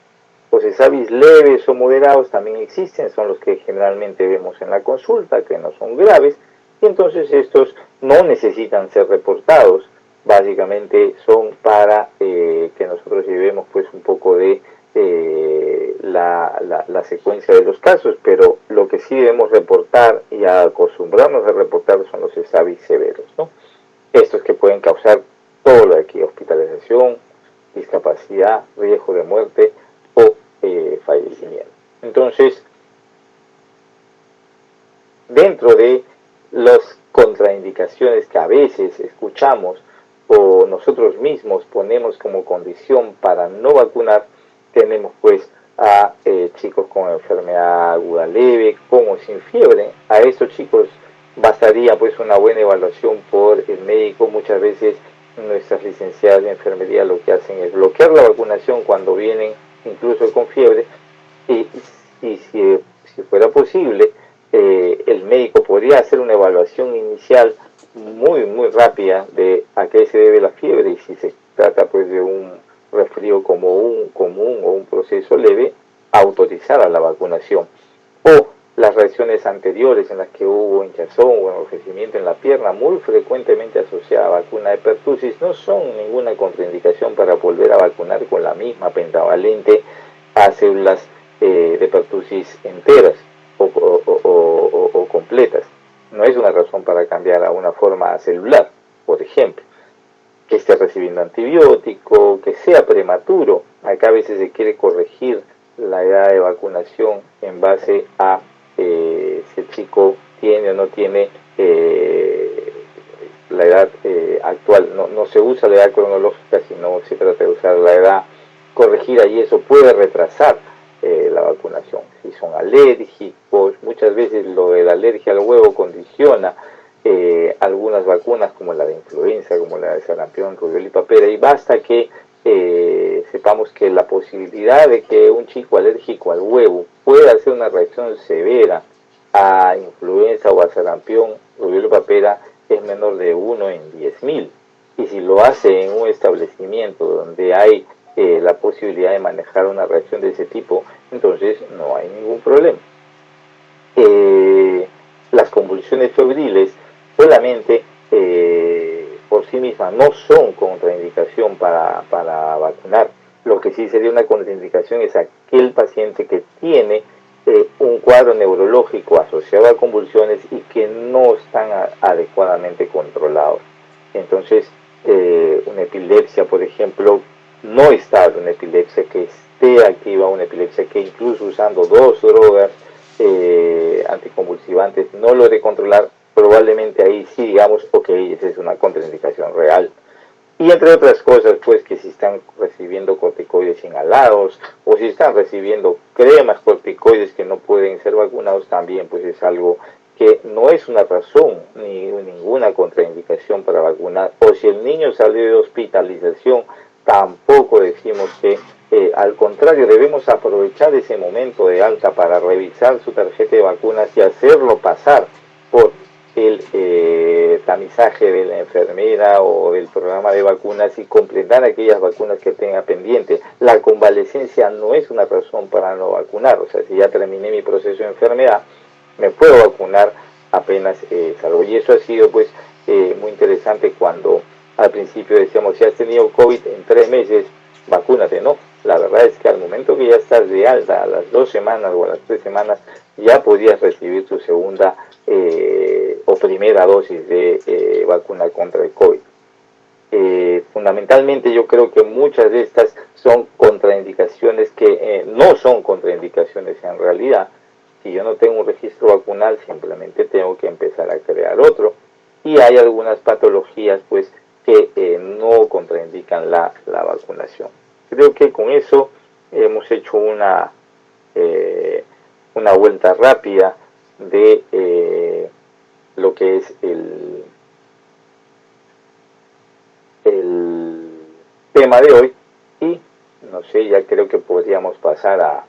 Los ESAVIs leves o moderados también existen, son los que generalmente vemos en la consulta, que no son graves, y entonces estos no necesitan ser reportados, básicamente son para que nosotros llevemos pues un poco de la secuencia de los casos, pero lo que sí debemos reportar y acostumbrarnos a reportar son los ESAVIs severos, ¿no? Estos que pueden causar todo lo de aquí, hospitalización, discapacidad, riesgo de muerte o fallecimiento. Entonces, dentro de las contraindicaciones que a veces escuchamos o nosotros mismos ponemos como condición para no vacunar, tenemos pues a chicos con enfermedad aguda leve, con o sin fiebre. A estos chicos bastaría pues una buena evaluación por el médico. Muchas veces nuestras licenciadas de enfermería lo que hacen es bloquear la vacunación cuando vienen incluso con fiebre, y si fuera posible el médico podría hacer una evaluación inicial muy rápida de a qué se debe la fiebre, y si se trata pues de un resfrío como un común o un proceso leve, autorizar a la vacunación. O las reacciones anteriores en las que hubo hinchazón o enrojecimiento en la pierna, muy frecuentemente asociada a vacuna de pertussis, no son ninguna contraindicación para volver a vacunar con la misma pentavalente a células de pertussis enteras o completas. No es una razón para cambiar a una forma celular, por ejemplo. Que esté recibiendo antibiótico, que sea prematuro. Acá a veces se quiere corregir la edad de vacunación en base a si el chico tiene o no tiene la edad actual. No se usa la edad cronológica, sino se trata de usar la edad corregida, y eso puede retrasar la vacunación. Si son alérgicos, muchas veces lo de la alergia al huevo condiciona algunas vacunas como la de influenza, como la de sarampión, rubiola y papera, y basta que sepamos que la posibilidad de que un chico alérgico al huevo pueda hacer una reacción severa a influenza o a sarampión, rubiola y papera es menor de 1 en 10.000. Y si lo hace en un establecimiento donde hay la posibilidad de manejar una reacción de ese tipo, entonces no hay ningún problema. Las convulsiones febriles solamente por sí mismas no son contraindicación para vacunar. Lo que sí sería una contraindicación es aquel paciente que tiene un cuadro neurológico asociado a convulsiones y que no están adecuadamente controlados. Entonces, una epilepsia, por ejemplo, no estable, una epilepsia que esté activa, una epilepsia que incluso usando 2 drogas anticonvulsivantes no logre controlar, probablemente ahí sí digamos, ok, esa es una contraindicación real. Y entre otras cosas, pues que si están recibiendo corticoides inhalados o si están recibiendo cremas corticoides que no pueden ser vacunados, también pues es algo que no es una razón ni ninguna contraindicación para vacunar. O si el niño salió de hospitalización, tampoco decimos que al contrario, debemos aprovechar ese momento de alta para revisar su tarjeta de vacunas y hacerlo pasar por el tamizaje de la enfermera o del programa de vacunas y completar aquellas vacunas que tenga pendiente. La convalecencia no es una razón para no vacunar, o sea, si ya terminé mi proceso de enfermedad, me puedo vacunar apenas salgo. Y eso ha sido pues muy interesante cuando al principio decíamos, si has tenido COVID en 3 meses, vacúnate, no. La verdad es que al momento que ya estás de alta, a las 2 semanas o a las 3 semanas, ya podías recibir tu segunda o primera dosis de vacuna contra el COVID. Fundamentalmente yo creo que muchas de estas son contraindicaciones que no son contraindicaciones en realidad. Si yo no tengo un registro vacunal, simplemente tengo que empezar a crear otro. Y hay algunas patologías pues que no contraindican la vacunación. Creo que con eso hemos hecho una vuelta rápida de lo que es el tema de hoy y no sé, ya creo que podríamos pasar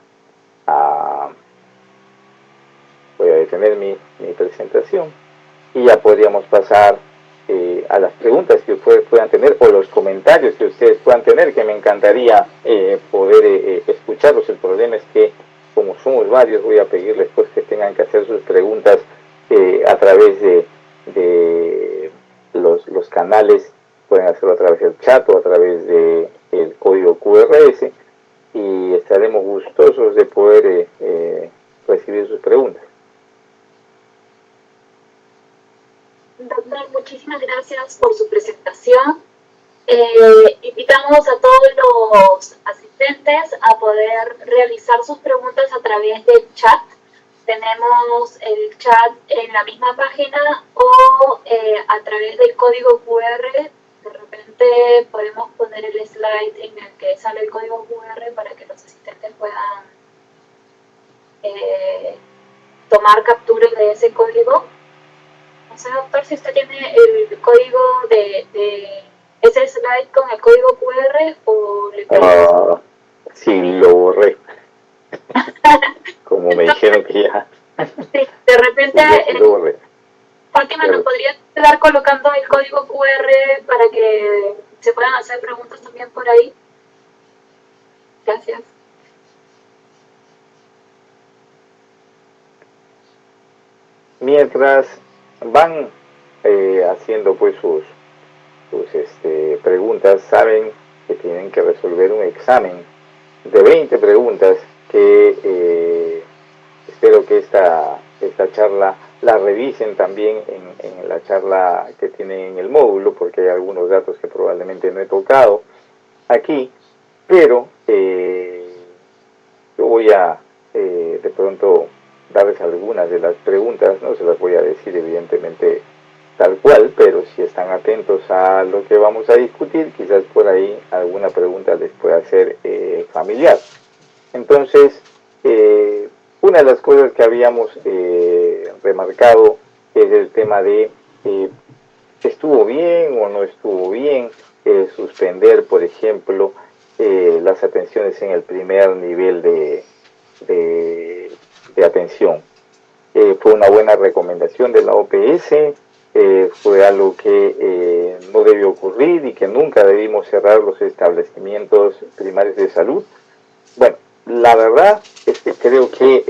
voy a detener mi presentación y ya podríamos pasar a las preguntas que ustedes puedan tener o los comentarios que ustedes puedan tener, que me encantaría poder escucharlos. El problema es que como somos varios, voy a pedirles pues que tengan que hacer sus preguntas a través de los canales, pueden hacerlo a través del chat o a través del código QRS y estaremos gustosos de poder recibir sus preguntas. Doctor, muchísimas gracias por su presentación. Invitamos a todos los asistentes a poder realizar sus preguntas a través del chat. Tenemos el chat en la misma página o a través del código QR. De repente podemos poner el slide en el que sale el código QR para que los asistentes puedan tomar captura de ese código. No sé, doctor, si usted tiene el código de ese slide con el código QR o le puede... Sí, lo borré. Como me dijeron que ya. Sí, de repente, sí, lo borré. Fátima, ¿nos podría estar colocando el código QR para que se puedan hacer preguntas también por ahí? Gracias. Mientras van haciendo pues sus preguntas, saben que tienen que resolver un examen de 20 preguntas que espero que esta charla la revisen también en la charla que tienen en el módulo, porque hay algunos datos que probablemente no he tocado aquí, pero yo voy a de pronto darles algunas de las preguntas, no se las voy a decir evidentemente tal cual, pero si están atentos a lo que vamos a discutir, quizás por ahí alguna pregunta les pueda ser familiar. Entonces, una de las cosas que habíamos remarcado es el tema de ¿Estuvo bien o no estuvo bien suspender, por ejemplo, las atenciones en el primer nivel de atención? Fue una buena recomendación de la OPS, fue algo que no debió ocurrir y que nunca debimos cerrar los establecimientos primarios de salud. Bueno, la verdad es que creo que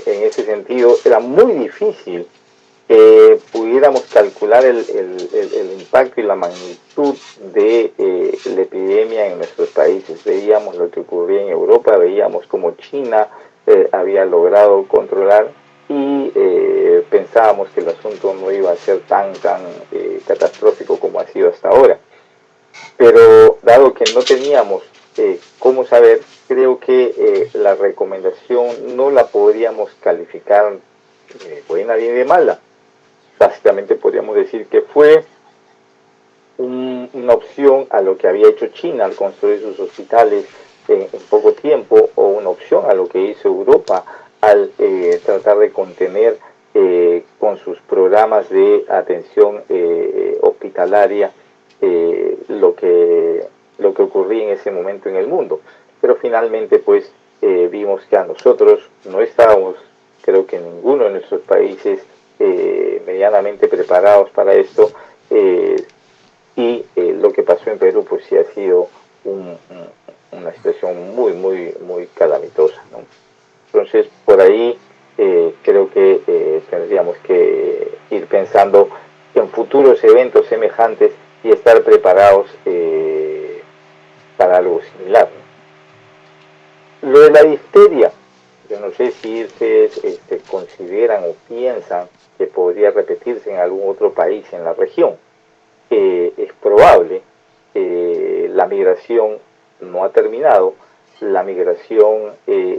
en ese sentido era muy difícil que pudiéramos calcular el impacto y la magnitud de la epidemia en nuestros países. Veíamos lo que ocurría en Europa, veíamos cómo China había logrado controlar y pensábamos que el asunto no iba a ser tan catastrófico como ha sido hasta ahora. Pero dado que no teníamos cómo saber, creo que la recomendación no la podríamos calificar de buena ni de mala. Básicamente podríamos decir que fue una opción a lo que había hecho China al construir sus hospitales en poco tiempo, o una opción a lo que hizo Europa al tratar de contener con sus programas de atención hospitalaria lo que ocurría en ese momento en el mundo. Pero finalmente pues vimos que a nosotros no estábamos, creo que ninguno de nuestros países, medianamente preparados para esto, y lo que pasó en Perú pues sí ha sido una situación muy calamitosa, ¿no? Entonces por ahí creo que tendríamos que ir pensando en futuros eventos semejantes y estar preparados para algo similar, ¿no? Lo de la difteria, yo no sé si ustedes consideran o piensan que podría repetirse en algún otro país en la región. Es probable, la migración no ha terminado, la migración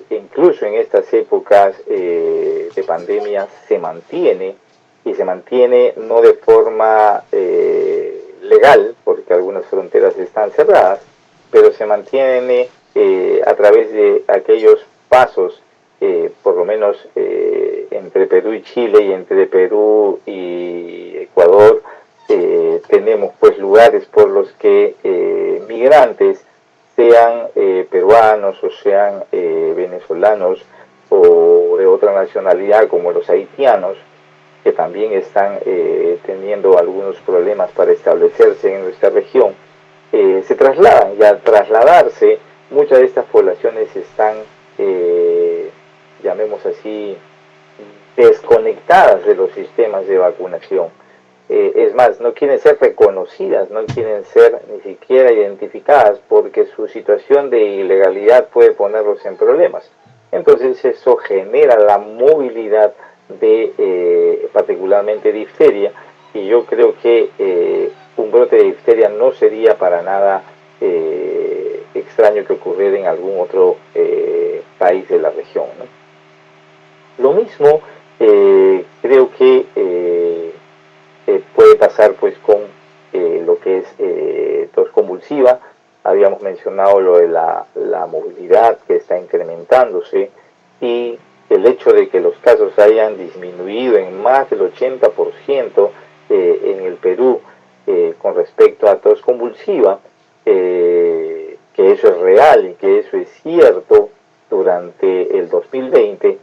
incluso en estas épocas de pandemia se mantiene, y se mantiene no de forma legal, porque algunas fronteras están cerradas, pero se mantiene a través de aquellos pasos, por lo menos entre Perú y Chile y entre Perú y Ecuador. Tenemos pues lugares por los que migrantes, sean peruanos o sean venezolanos o de otra nacionalidad como los haitianos, que también están teniendo algunos problemas para establecerse en nuestra región, se trasladan, y al trasladarse muchas de estas poblaciones están, llamemos así, desconectadas de los sistemas de vacunación. Es más, no quieren ser reconocidas, no quieren ser ni siquiera identificadas, porque su situación de ilegalidad puede ponerlos en problemas. Entonces eso genera la movilidad de particularmente difteria, y yo creo que un brote de difteria no sería para nada extraño que ocurriera en algún otro país de la región, ¿no? Lo mismo creo que puede pasar pues con lo que es tos convulsiva. Habíamos mencionado lo de la movilidad que está incrementándose, y el hecho de que los casos hayan disminuido en más del 80% en el Perú con respecto a tos convulsiva, que eso es real y que eso es cierto durante el 2020,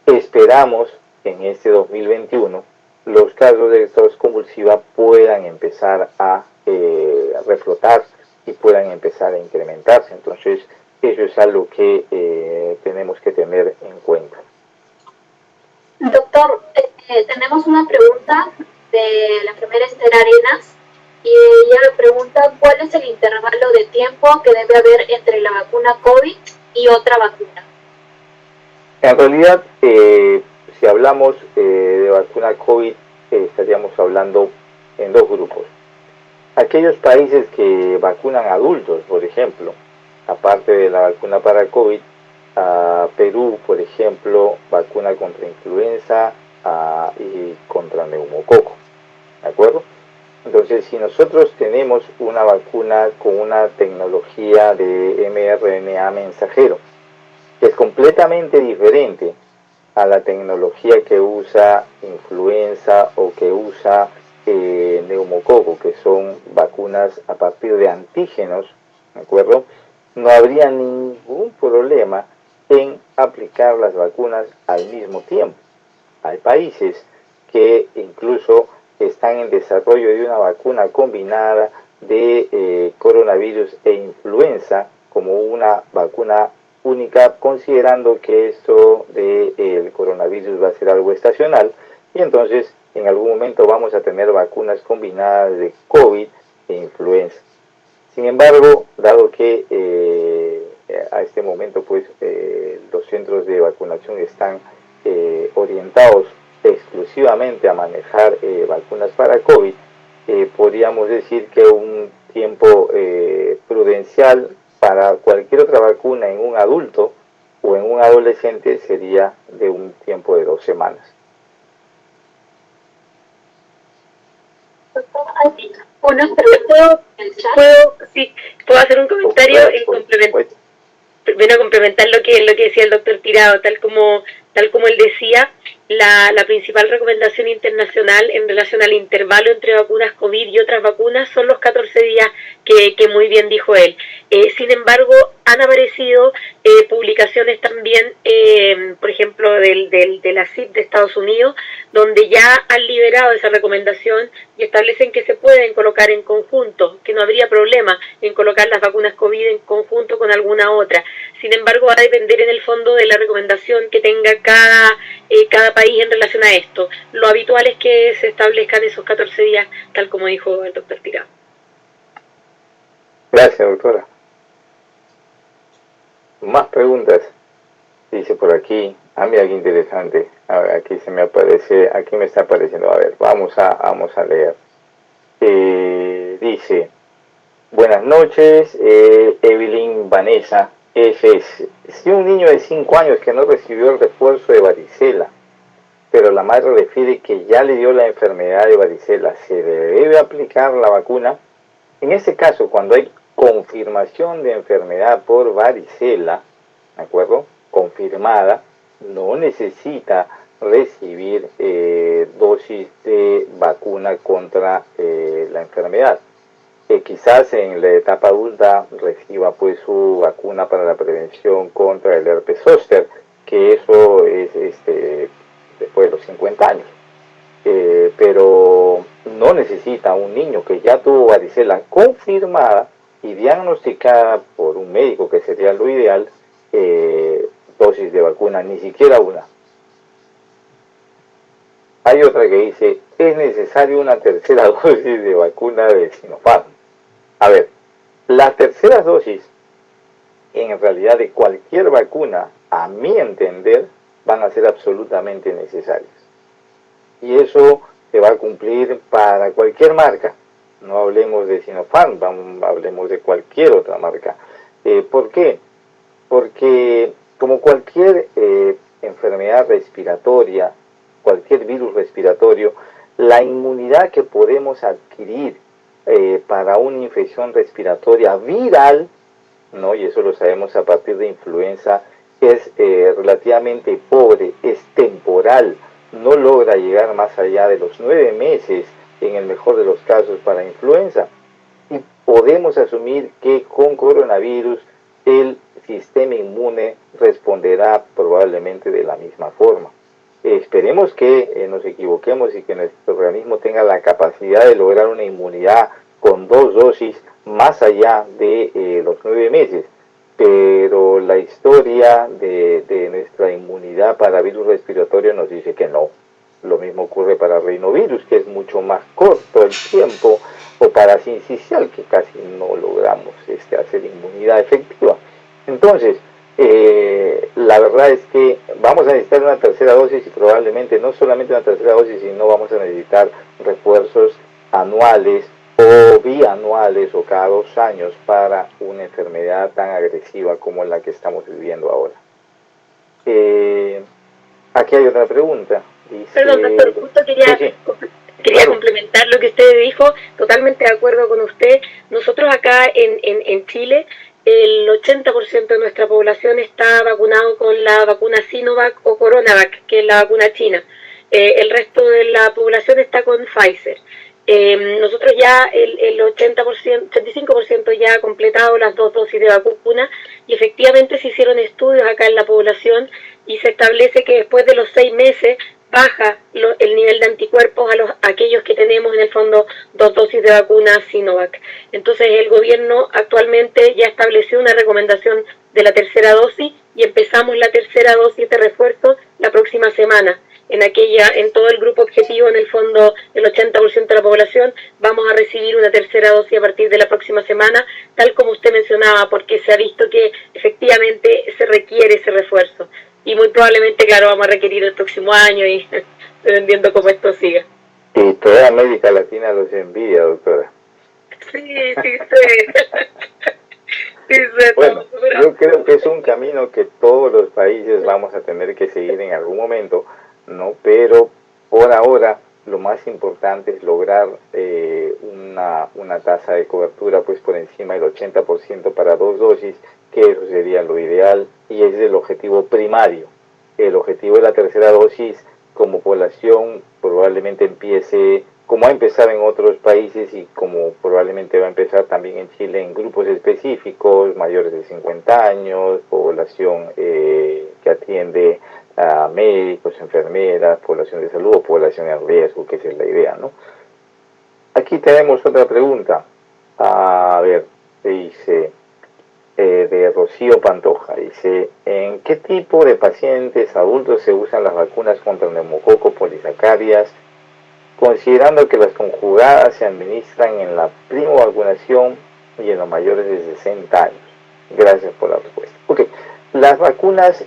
esperamos que en este 2021 los casos de tos convulsiva puedan empezar a reflotar y puedan empezar a incrementarse. Entonces, eso es algo que tenemos que tener en cuenta. Doctor, tenemos una pregunta de la enfermera Esther Arenas, y ella pregunta cuál es el intervalo de tiempo que debe haber entre la vacuna COVID y otra vacuna. En realidad, si hablamos de vacuna COVID, estaríamos hablando en dos grupos. Aquellos países que vacunan adultos, por ejemplo, aparte de la vacuna para COVID, Perú, por ejemplo, vacuna contra influenza y contra neumococo, ¿de acuerdo? Entonces, si nosotros tenemos una vacuna con una tecnología de mRNA mensajero, que es completamente diferente a la tecnología que usa influenza o que usa neumococo, que son vacunas a partir de antígenos, ¿de acuerdo? No habría ningún problema en aplicar las vacunas al mismo tiempo. Hay países que incluso están en desarrollo de una vacuna combinada de coronavirus e influenza como una vacuna única, considerando que esto del coronavirus va a ser algo estacional y entonces en algún momento vamos a tener vacunas combinadas de COVID e influenza. Sin embargo, dado que a este momento pues los centros de vacunación están orientados exclusivamente a manejar vacunas para COVID, podríamos decir que un tiempo prudencial para cualquier otra vacuna en un adulto o en un adolescente sería de un tiempo de 2 semanas. ¿Puedo hacer un comentario en complemento? Ven a complementar lo que decía el doctor Tirado, tal como él decía, la principal recomendación internacional en relación al intervalo entre vacunas COVID y otras vacunas son los 14 días que muy bien dijo él. Sin embargo, han aparecido publicaciones también, por ejemplo, de la CIP de Estados Unidos, donde ya han liberado esa recomendación y establecen que se pueden colocar en conjunto, que no habría problema en colocar las vacunas COVID en conjunto con alguna otra. Sin embargo, va a depender en el fondo de la recomendación que tenga cada país en relación a esto. Lo habitual es que se establezcan esos 14 días, tal como dijo el doctor Tirado. Gracias, doctora. Más preguntas. Dice por aquí, mira qué interesante. A ver, aquí se me aparece, aquí me está apareciendo. A ver, vamos a leer. Dice, buenas noches, Evelyn Vanessa. Si un niño de 5 años que no recibió el refuerzo de varicela, pero la madre refiere que ya le dio la enfermedad de varicela, ¿se le debe aplicar la vacuna? En este caso, cuando hay confirmación de enfermedad por varicela, ¿de acuerdo?, confirmada, no necesita recibir dosis de vacuna contra la enfermedad. Quizás en la etapa adulta reciba pues su vacuna para la prevención contra el herpes zóster, que eso es después de los 50 años. Pero no necesita un niño que ya tuvo varicela confirmada y diagnosticada por un médico, que sería lo ideal, dosis de vacuna, ni siquiera una. Hay otra que dice, es necesaria una tercera dosis de vacuna de Sinopharm. A ver, las terceras dosis, en realidad de cualquier vacuna, a mi entender, van a ser absolutamente necesarias. Y eso se va a cumplir para cualquier marca. No hablemos de Sinopharm, hablemos de cualquier otra marca. ¿Por qué? Porque como cualquier enfermedad respiratoria, cualquier virus respiratorio, la inmunidad que podemos adquirir para una infección respiratoria viral, ¿no?, y eso lo sabemos a partir de influenza, es relativamente pobre, es temporal, no logra llegar más allá de los 9 meses, en el mejor de los casos, para influenza. Y podemos asumir que con coronavirus el sistema inmune responderá probablemente de la misma forma. Esperemos que nos equivoquemos y que nuestro organismo tenga la capacidad de lograr una inmunidad con 2 dosis más allá de los 9 meses. Pero la historia de nuestra inmunidad para virus respiratorio nos dice que no. Lo mismo ocurre para rinovirus, que es mucho más corto el tiempo, o para sincicial, que casi no logramos hacer inmunidad efectiva. Entonces, la verdad es que vamos a necesitar una tercera dosis y probablemente no solamente una tercera dosis, sino vamos a necesitar refuerzos anuales o bianuales o cada 2 años para una enfermedad tan agresiva como la que estamos viviendo ahora. Aquí hay otra pregunta. Dice, perdón, doctor, justo quería complementar lo que usted dijo, totalmente de acuerdo con usted. Nosotros acá en Chile el 80% de nuestra población está vacunado con la vacuna Sinovac o CoronaVac, que es la vacuna china. El resto de la población está con Pfizer. Nosotros ya el 85% ya ha completado las 2 dosis de vacuna y efectivamente se hicieron estudios acá en la población y se establece que después de los 6 meses baja el nivel de anticuerpos a aquellos que tenemos en el fondo 2 dosis de vacuna Sinovac. Entonces el gobierno actualmente ya estableció una recomendación de la tercera dosis y empezamos la tercera dosis de refuerzo la próxima semana. En todo el grupo objetivo, en el fondo, el 80% de la población, vamos a recibir una tercera dosis a partir de la próxima semana, tal como usted mencionaba, porque se ha visto que efectivamente se requiere ese refuerzo. Y muy probablemente, claro, vamos a requerir el próximo año y dependiendo cómo esto siga. Y toda América Latina los envidia, doctora. Sí. Bueno, yo creo que es un camino que todos los países vamos a tener que seguir en algún momento, ¿no? Pero por ahora lo más importante es lograr una tasa de cobertura pues por encima del 80% para 2 dosis, que eso sería lo ideal y es el objetivo primario. El objetivo de la tercera dosis como población probablemente empiece, como ha empezado en otros países y como probablemente va a empezar también en Chile, en grupos específicos, mayores de 50 años, población que atiende a médicos, enfermeras, población de salud o población en riesgo, que esa es la idea, ¿no? Aquí tenemos otra pregunta. A ver, dice, de Rocío Pantoja, dice, ¿en qué tipo de pacientes adultos se usan las vacunas contra neumococo polisacarias, considerando que las conjugadas se administran en la primovacunación y en los mayores de 60 años? Gracias por la respuesta. Ok, las vacunas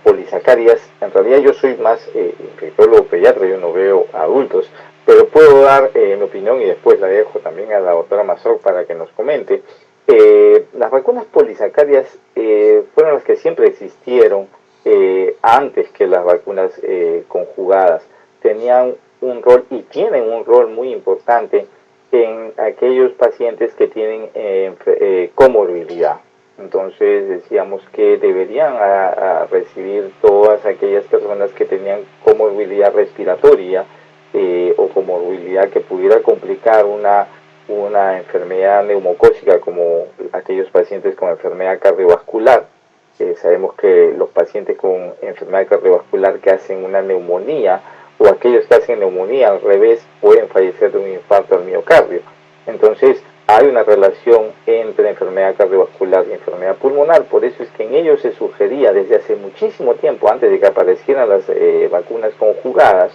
polisacarias, en realidad yo soy más infectólogo pediatra, yo no veo adultos, pero puedo dar mi opinión y después la dejo también a la doctora Mazzoc para que nos comente. Las vacunas polisacarias fueron las que siempre existieron antes que las vacunas conjugadas. Tenían un rol y tienen un rol muy importante en aquellos pacientes que tienen comorbilidad. Entonces decíamos que deberían recibir todas aquellas personas que tenían comorbilidad respiratoria o comorbilidad que pudiera complicar una enfermedad neumocócica, como aquellos pacientes con enfermedad cardiovascular. Sabemos que los pacientes con enfermedad cardiovascular que hacen una neumonía o aquellos que hacen neumonía al revés pueden fallecer de un infarto al miocardio. Entonces hay una relación entre enfermedad cardiovascular y enfermedad pulmonar, por eso es que en ellos se sugería desde hace muchísimo tiempo, antes de que aparecieran las vacunas conjugadas,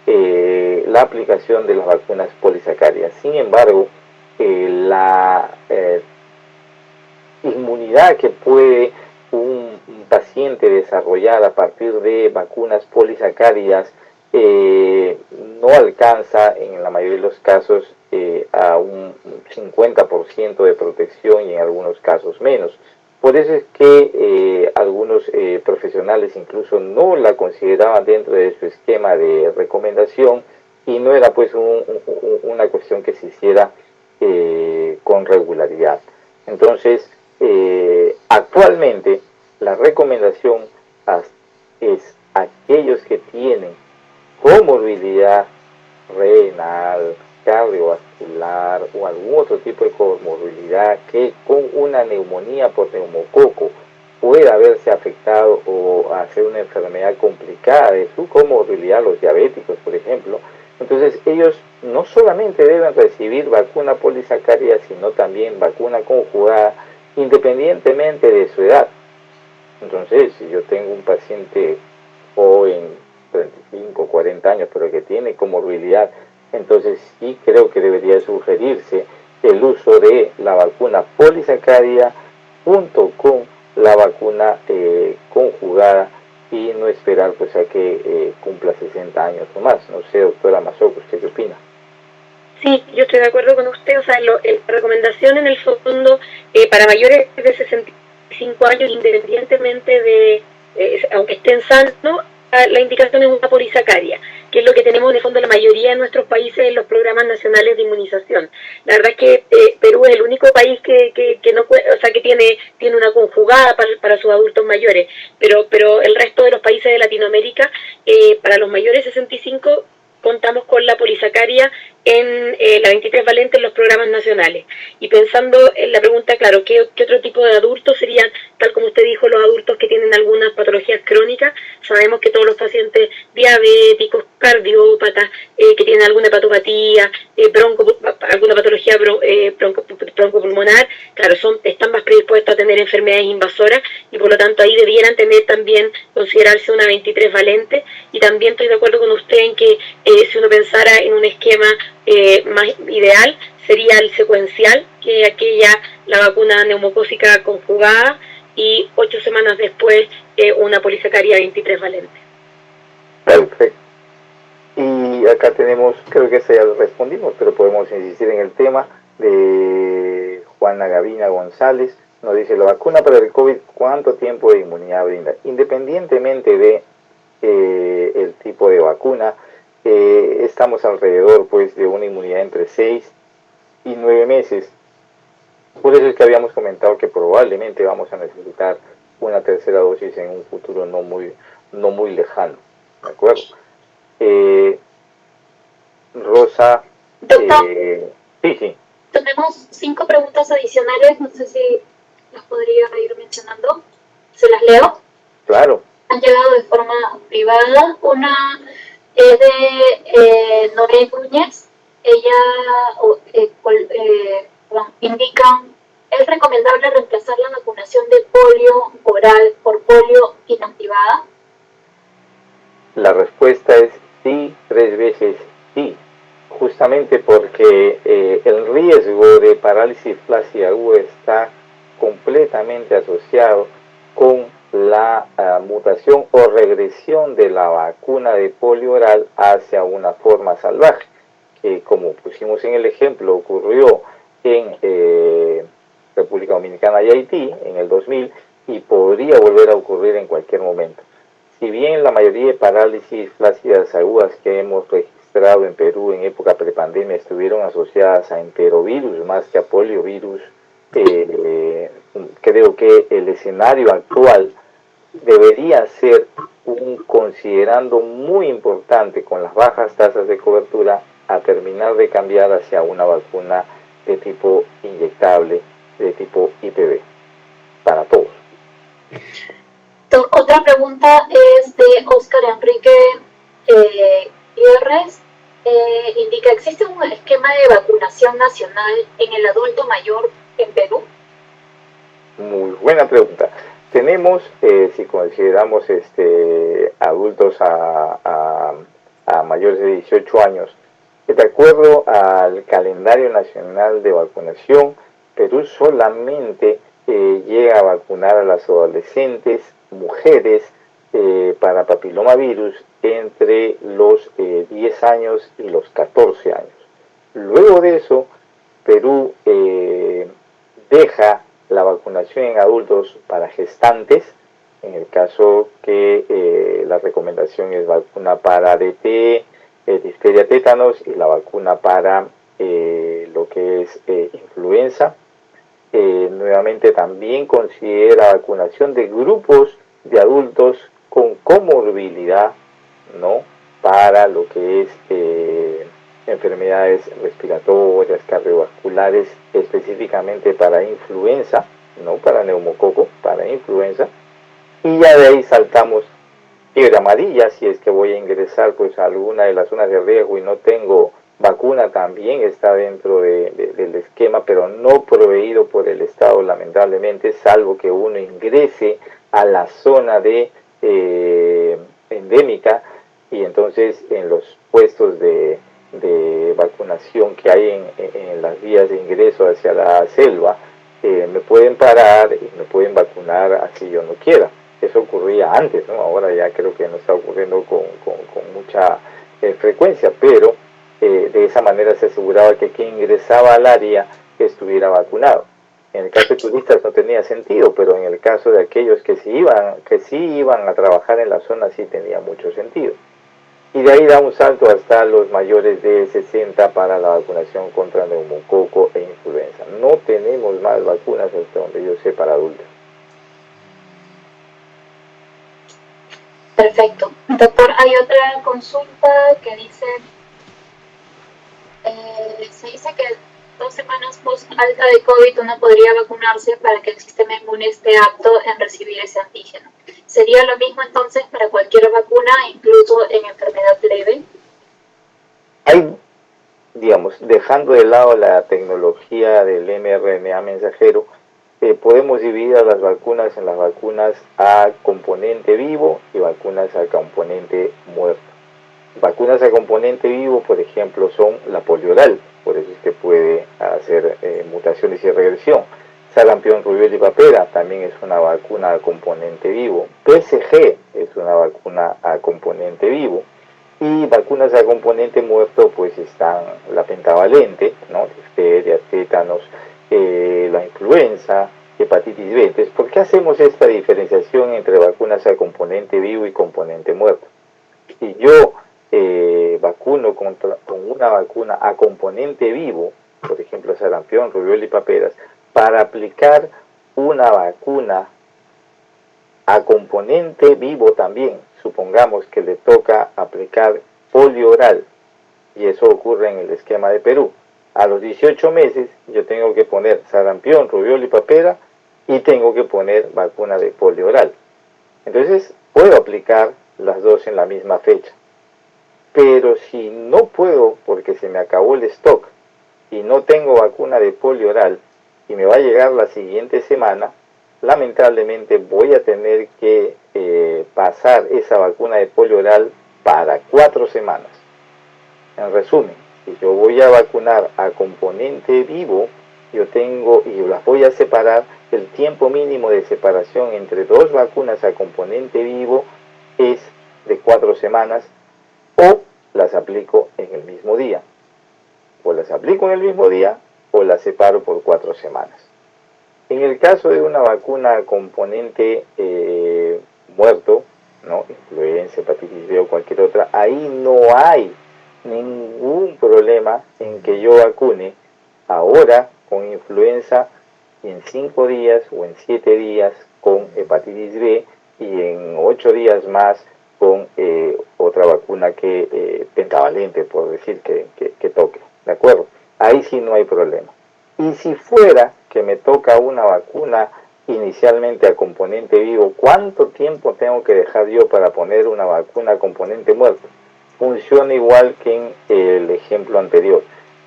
la aplicación de las vacunas polisacarias. Sin embargo, la inmunidad que puede un paciente desarrollar a partir de vacunas polisacarias no alcanza en la mayoría de los casos a un 50% de protección y en algunos casos menos. Por eso es que algunos profesionales incluso no la consideraban dentro de su esquema de recomendación y no era pues una cuestión que se hiciera con regularidad. Entonces, actualmente la recomendación es aquellos que tienen comorbilidad renal, cardiovascular o algún otro tipo de comorbilidad que con una neumonía por neumococo pueda haberse afectado o hacer una enfermedad complicada de su comorbilidad, los diabéticos por ejemplo. Entonces ellos no solamente deben recibir vacuna polisacaria, sino también vacuna conjugada independientemente de su edad. Entonces si yo tengo un paciente joven, 35, 40 años, pero que tiene comorbilidad, entonces sí creo que debería sugerirse el uso de la vacuna polisacaria junto con la vacuna conjugada y no esperar pues a que cumpla 60 años o más. No sé, doctora Mazzoc, ¿usted qué opina? Sí, yo estoy de acuerdo con usted. O sea, la recomendación en el fondo para mayores de 65 años, independientemente de, aunque estén sanos, la indicación es una polisacaria, que es lo que tenemos en el fondo la mayoría de nuestros países en los programas nacionales de inmunización. La verdad es que Perú es el único país que no puede, o sea, que tiene una conjugada para sus adultos mayores, pero el resto de los países de Latinoamérica, para los mayores de 65, contamos con la polisacaria en la 23 valente en los programas nacionales. Y pensando en la pregunta, claro, ¿qué otro tipo de adultos serían, tal como usted dijo, los adultos que tienen algunas patologías crónicas? Sabemos que todos los pacientes diabéticos, cardiópatas, que tienen alguna hepatopatía, alguna patología broncopulmonar, claro, están más predispuestos a tener enfermedades invasoras y por lo tanto ahí debieran tener también, considerarse una 23 valente. Y también estoy de acuerdo con usted en que si uno pensara en un esquema más ideal, sería el secuencial, que aquella la vacuna neumocócica conjugada y 8 semanas después una polisacaria 23 valente. Perfecto. Y acá tenemos, creo que ya lo respondimos, pero podemos insistir en el tema de Juana Gavina González. Nos dice, la vacuna para el COVID, ¿cuánto tiempo de inmunidad brinda? Independientemente de el tipo de vacuna, estamos alrededor pues de una inmunidad entre 6 y 9 meses. Por eso es que habíamos comentado que probablemente vamos a necesitar una tercera dosis en un futuro no muy lejano. ¿De acuerdo? Rosa. Doctor, sí. tenemos 5 preguntas adicionales, no sé si las podría ir mencionando. ¿Se las leo? Claro. Han llegado de forma privada. Una es de Noé Núñez. Ella indica, ¿es recomendable reemplazar la vacunación de polio oral por polio inactivada? La respuesta es sí, 3 veces sí, justamente porque el riesgo de parálisis flácida aguda está completamente asociado con la mutación o regresión de la vacuna de polio oral hacia una forma salvaje, que como pusimos en el ejemplo ocurrió en República Dominicana y Haití en el 2000 y podría volver a ocurrir en cualquier momento. Si bien la mayoría de parálisis flácidas agudas que hemos registrado en Perú en época prepandemia estuvieron asociadas a enterovirus más que a poliovirus, creo que el escenario actual debería ser un considerando muy importante con las bajas tasas de cobertura a terminar de cambiar hacia una vacuna de tipo inyectable, de tipo IPV, para todos. Otra pregunta es de Óscar Enrique Gutiérrez. Indica, ¿existe un esquema de vacunación nacional en el adulto mayor en Perú? Muy buena pregunta. Tenemos, si consideramos adultos a mayores de 18 años, de acuerdo al calendario nacional de vacunación, Perú solamente llega a vacunar a las adolescentes, mujeres, para papilomavirus entre los 10 años y los 14 años. Luego de eso, Perú deja la vacunación en adultos para gestantes, en el caso que la recomendación es vacuna para DT, difteria, tétanos y la vacuna para lo que es influenza. Nuevamente también considera vacunación de grupos de adultos con comorbilidad, ¿no? Para lo que es enfermedades respiratorias, cardiovasculares, específicamente para influenza, no para neumococo, para influenza. Y ya de ahí saltamos fiebre amarilla, si es que voy a ingresar pues a alguna de las zonas de riesgo y no tengo vacuna, también está dentro del esquema, pero no proveído por el Estado, lamentablemente, salvo que uno ingrese a la zona de endémica, y entonces en los puestos de vacunación que hay en las vías de ingreso hacia la selva, me pueden parar y me pueden vacunar así yo no quiera. Eso ocurría antes, ¿no? Ahora ya creo que no está ocurriendo con mucha frecuencia, pero de esa manera se aseguraba que quien ingresaba al área estuviera vacunado. En el caso de turistas no tenía sentido, pero en el caso de aquellos que sí iban a trabajar en la zona sí tenía mucho sentido. y de ahí da un salto hasta los mayores de 60 para la vacunación contra neumococo e influenza. No tenemos más vacunas hasta donde yo sé para adultos. Perfecto. Doctor, hay otra consulta que dice, se dice que 2 semanas post alta de COVID uno podría vacunarse para que el sistema inmune esté apto en recibir ese antígeno. ¿Sería lo mismo entonces para cualquier vacuna, incluso en enfermedad leve? Hay, digamos, dejando de lado la tecnología del mRNA mensajero, podemos dividir a las vacunas en las vacunas a componente vivo y vacunas a componente muerto. Vacunas a componente vivo, por ejemplo, son la polioral, por eso es que puede hacer mutaciones y regresión. Sarampión, rubiola y papera también es una vacuna a componente vivo. PSG es una vacuna a componente vivo. Y vacunas a componente muerto, pues están la pentavalente, ¿no? Difteria, tétanos, la influenza, hepatitis B. Entonces, ¿por qué hacemos esta diferenciación entre vacunas a componente vivo y componente muerto? Si yo vacuno con una vacuna a componente vivo, por ejemplo, sarampión, rubiola y paperas, para aplicar una vacuna a componente vivo también, supongamos que le toca aplicar polio oral, y eso ocurre en el esquema de Perú. A los 18 meses yo tengo que poner sarampión, rubiola y papera, y tengo que poner vacuna de polio oral. Entonces, puedo aplicar las dos en la misma fecha. Pero si no puedo, porque se me acabó el stock, y no tengo vacuna de polio oral, y me va a llegar la siguiente semana, lamentablemente voy a tener que pasar esa vacuna de polio oral para 4 semanas. En resumen, si yo voy a vacunar a componente vivo, yo tengo, y las voy a separar, el tiempo mínimo de separación entre 2 vacunas a componente vivo es de 4 semanas, o las aplico en el mismo día. O las aplico en el mismo día, o las separo por 4 semanas. En el caso de una vacuna componente muerto, ¿no? Influenza, hepatitis B o cualquier otra, ahí no hay ningún problema en que yo vacune ahora con influenza y en 5 días o en 7 días con hepatitis B y en 8 días más con otra vacuna que pentavalente, por decir que toque, ¿de acuerdo? Ahí sí no hay problema. Y si fuera que me toca una vacuna inicialmente a componente vivo, ¿cuánto tiempo tengo que dejar yo para poner una vacuna a componente muerto? Funciona igual que en el ejemplo anterior.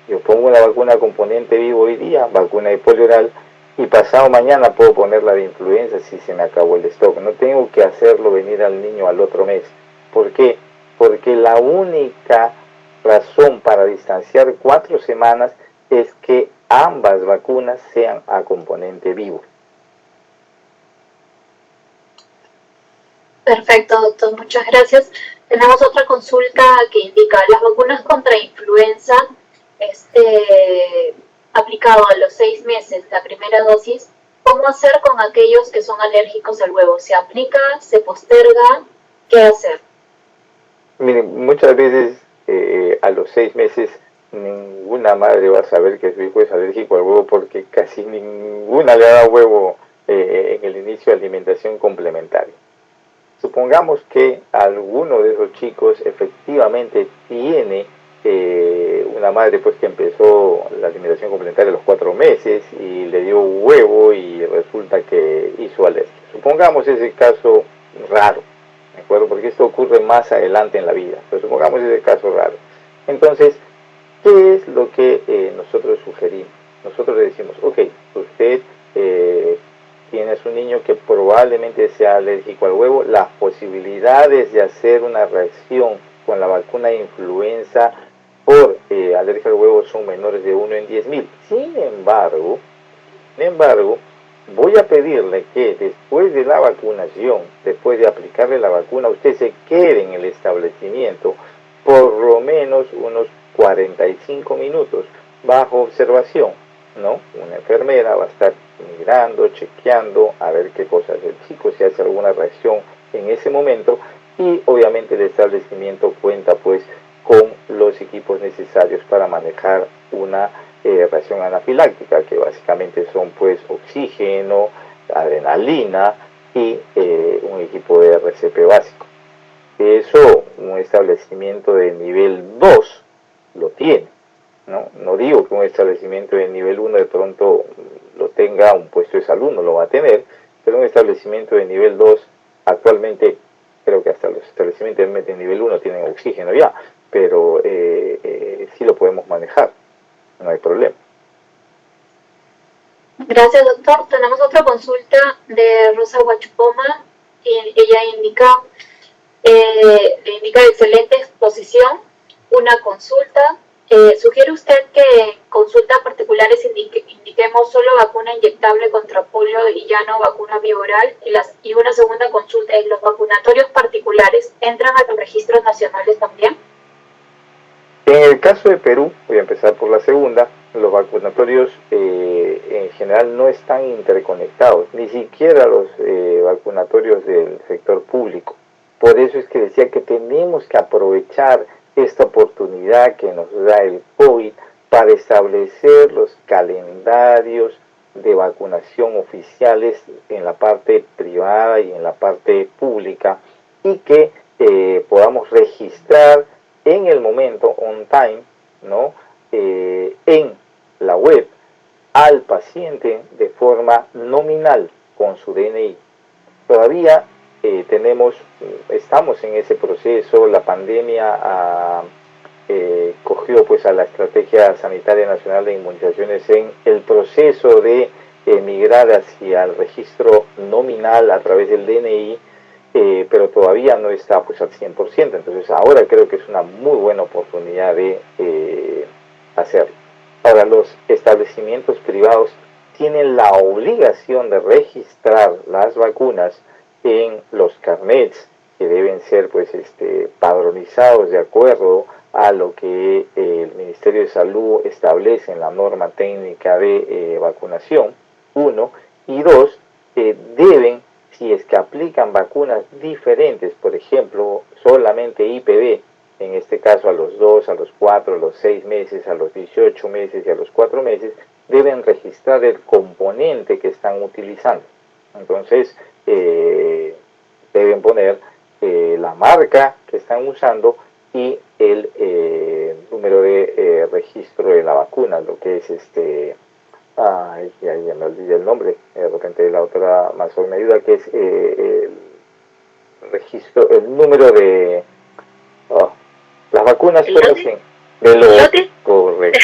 Yo pongo una vacuna a componente vivo hoy día, vacuna de polio oral, y pasado mañana puedo ponerla de influenza si se me acabó el stock. No tengo que hacerlo venir al niño al otro mes. ¿Por qué? Porque la única razón para distanciar 4 semanas es que ambas vacunas sean a componente vivo. Perfecto, doctor, muchas gracias. Tenemos otra consulta que indica, las vacunas contra influenza, aplicado a los 6 meses la primera dosis, ¿cómo hacer con aquellos que son alérgicos al huevo? ¿Se aplica? ¿Se posterga? ¿Qué hacer? Miren, muchas veces a los 6 meses ninguna madre va a saber que su hijo es alérgico al huevo porque casi ninguna le ha dado huevo en el inicio de alimentación complementaria. Supongamos que alguno de esos chicos efectivamente tiene una madre pues que empezó la alimentación complementaria a los 4 meses y le dio huevo y resulta que hizo alergia. Supongamos ese caso raro, ¿de acuerdo? Porque esto ocurre más adelante en la vida, pero supongamos ese caso raro. Entonces, ¿qué es lo que nosotros sugerimos? Nosotros le decimos, ok, usted tiene a su niño que probablemente sea alérgico al huevo, las posibilidades de hacer una reacción con la vacuna de influenza por alergia al huevo son menores de 1 en 10.000. Sin embargo, voy a pedirle que después de la vacunación, después de aplicarle la vacuna, usted se quede en el establecimiento por lo menos unos 45 minutos bajo observación, ¿no? Una enfermera va a estar mirando, chequeando, a ver qué cosa hace el chico, si hace alguna reacción en ese momento, y obviamente el establecimiento cuenta pues con los equipos necesarios para manejar una reacción anafiláctica, que básicamente son pues oxígeno, adrenalina y un equipo de RCP básico. Eso un establecimiento de nivel 2 lo tiene, ¿no? No digo que un establecimiento de nivel 1 de pronto lo tenga, un puesto de salud no lo va a tener, pero un establecimiento de nivel 2 actualmente, creo que hasta los establecimientos de nivel 1 tienen oxígeno ya, pero sí lo podemos manejar, no hay problema. Gracias, doctor. Tenemos otra consulta de Rosa Huachupoma. Ella indica excelente exposición. Una consulta. ¿Sugiere usted que en consultas particulares indiquemos solo vacuna inyectable contra polio y ya no vacuna bioral? Y una segunda consulta es, ¿los vacunatorios particulares entran a los registros nacionales también? En el caso de Perú, voy a empezar por la segunda, los vacunatorios en general no están interconectados, ni siquiera los vacunatorios del sector público. Por eso es que decía que tenemos que aprovechar esta oportunidad que nos da el COVID para establecer los calendarios de vacunación oficiales en la parte privada y en la parte pública, y que podamos registrar en el momento, on time, ¿no? En la web al paciente de forma nominal con su DNI. Todavía estamos en ese proceso. La pandemia cogió pues a la Estrategia Sanitaria Nacional de Inmunizaciones en el proceso de migrar hacia el registro nominal a través del DNI, pero todavía no está pues al 100%, entonces ahora creo que es una muy buena oportunidad de hacerlo. Ahora, los establecimientos privados tienen la obligación de registrar las vacunas en los carnets, que deben ser pues padronizados de acuerdo a lo que el Ministerio de Salud establece en la norma técnica de vacunación, 1, y 2, deben, si es que aplican vacunas diferentes, por ejemplo, solamente IPV, en este caso a los 2, a los 4, a los 6 meses, a los 18 meses y a los 4 meses, deben registrar el componente que están utilizando. Entonces, deben poner la marca que están usando y el número de registro de la vacuna, lo que es ya me olvidé el nombre, de repente la doctora Mazón me ayuda, que es el registro, el número de las vacunas conocen el lote, correcto,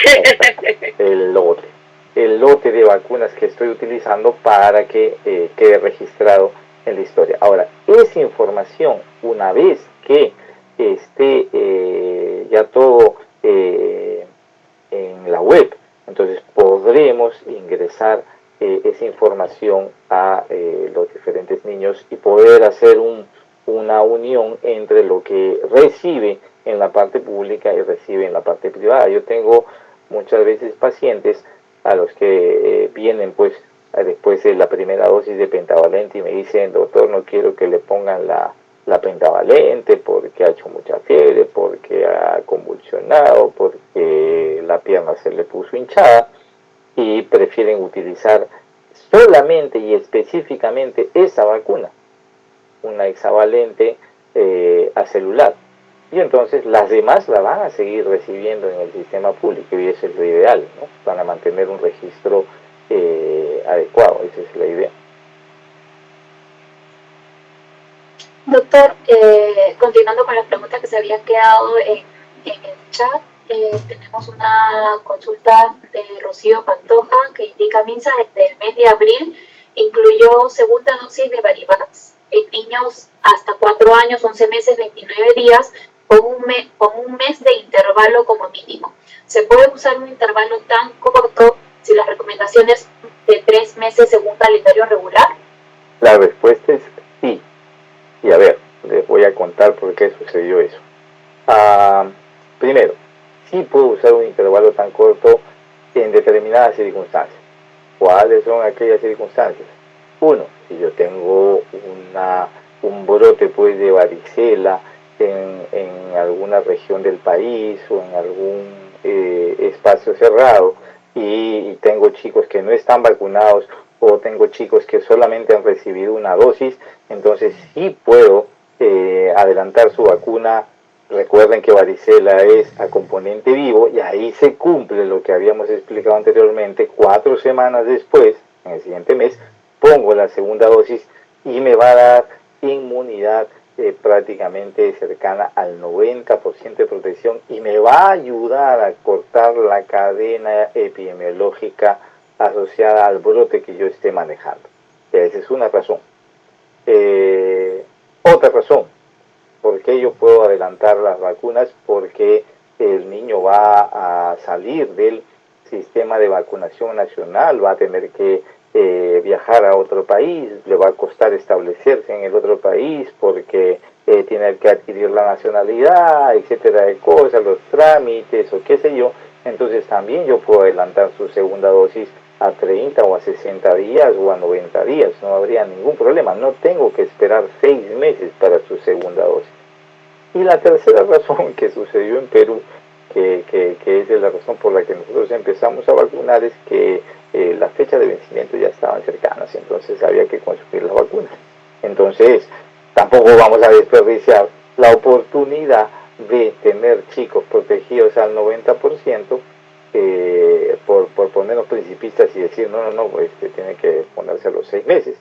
el lote de vacunas que estoy utilizando para que quede registrado en la historia. Ahora, esa información, una vez que esté ya todo en la web, entonces podremos ingresar esa información a los diferentes niños y poder hacer una unión entre lo que recibe en la parte pública y recibe en la parte privada. Yo tengo muchas veces pacientes a los que vienen pues después de la primera dosis de pentavalente y me dicen, doctor, no quiero que le pongan la pentavalente porque ha hecho mucha fiebre, porque ha convulsionado, porque la pierna se le puso hinchada, y prefieren utilizar solamente y específicamente esa vacuna, una hexavalente acelular, y entonces las demás la van a seguir recibiendo en el sistema público, y eso es lo ideal, ¿no? Van a mantener un registro adecuado, esa es la idea. Doctor, continuando con las preguntas que se habían quedado en el chat, tenemos una consulta de Rocío Pantoja que indica: MINSA desde el mes de abril incluyó segunda dosis de Varivax en niños hasta 4 años, 11 meses, 29 días, con un mes de intervalo como mínimo. ¿Se puede usar un intervalo tan corto si las recomendaciones de 3 meses según calendario regular? La respuesta es sí. Y a ver, les voy a contar por qué sucedió eso. Primero, sí puedo usar un intervalo tan corto en determinadas circunstancias. ¿Cuáles son aquellas circunstancias? 1, si yo tengo un brote pues de varicela en alguna región del país o en algún espacio cerrado, y tengo chicos que no están vacunados o tengo chicos que solamente han recibido una dosis, entonces sí puedo adelantar su vacuna. Recuerden que varicela es a componente vivo y ahí se cumple lo que habíamos explicado anteriormente. 4 semanas después, en el siguiente mes, pongo la segunda dosis y me va a dar inmunidad prácticamente cercana al 90% de protección y me va a ayudar a cortar la cadena epidemiológica asociada al brote que yo esté manejando. Esa es una razón. Otra razón, ¿por qué yo puedo adelantar las vacunas? Porque el niño va a salir del sistema de vacunación nacional, va a tener que viajar a otro país, le va a costar establecerse en el otro país porque tiene que adquirir la nacionalidad, etcétera, de cosas, los trámites o qué sé yo. Entonces también yo puedo adelantar su segunda dosis a 30 o a 60 días o a 90 días, no habría ningún problema, no tengo que esperar 6 meses para su segunda dosis. Y la tercera razón que sucedió en Perú, que es la razón por la que nosotros empezamos a vacunar, es que la fecha de vencimiento ya estaban cercanas, entonces había que consumir las vacunas. Entonces, tampoco vamos a desperdiciar la oportunidad de tener chicos protegidos al 90%, por ponernos principistas y decir, no, tiene que ponerse a los 6 meses.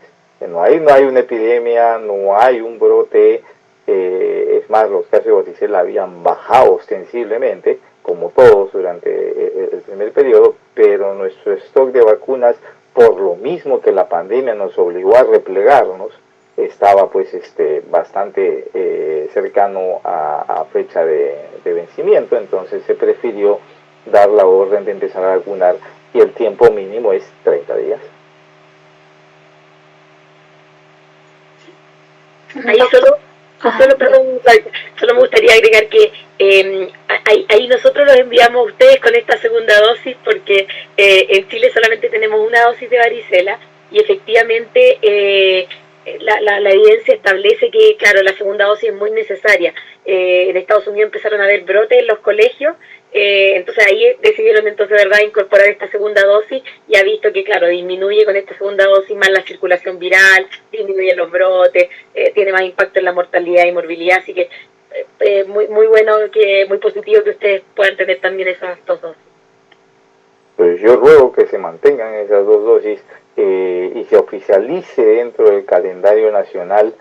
No hay una epidemia, no hay un brote. Es más, los casos de varicela habían bajado ostensiblemente, como todos durante el primer periodo, pero nuestro stock de vacunas, por lo mismo que la pandemia nos obligó a replegarnos, estaba pues bastante cercano a fecha de vencimiento, entonces se prefirió dar la orden de empezar a vacunar y el tiempo mínimo es 30 días. Ahí solo me gustaría agregar que ahí nosotros los enviamos a ustedes con esta segunda dosis porque en Chile solamente tenemos una dosis de varicela y efectivamente la evidencia establece que, claro, la segunda dosis es muy necesaria. En Estados Unidos empezaron a haber brotes en los colegios, entonces ahí decidieron entonces, ¿verdad?, incorporar esta segunda dosis y ha visto que, claro, disminuye con esta segunda dosis más la circulación viral, disminuye los brotes, tiene más impacto en la mortalidad y morbilidad, así que muy bueno, muy positivo que ustedes puedan tener también esas dos dosis. Pues yo ruego que se mantengan esas dos dosis y se oficialice dentro del calendario nacional.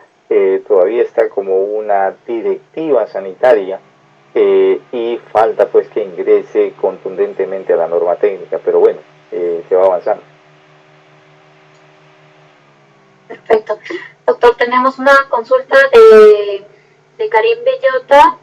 Todavía está como una directiva sanitaria y falta pues que ingrese contundentemente a la norma técnica, pero bueno, se va avanzando. Perfecto. Doctor, tenemos una consulta de Karim Bellota.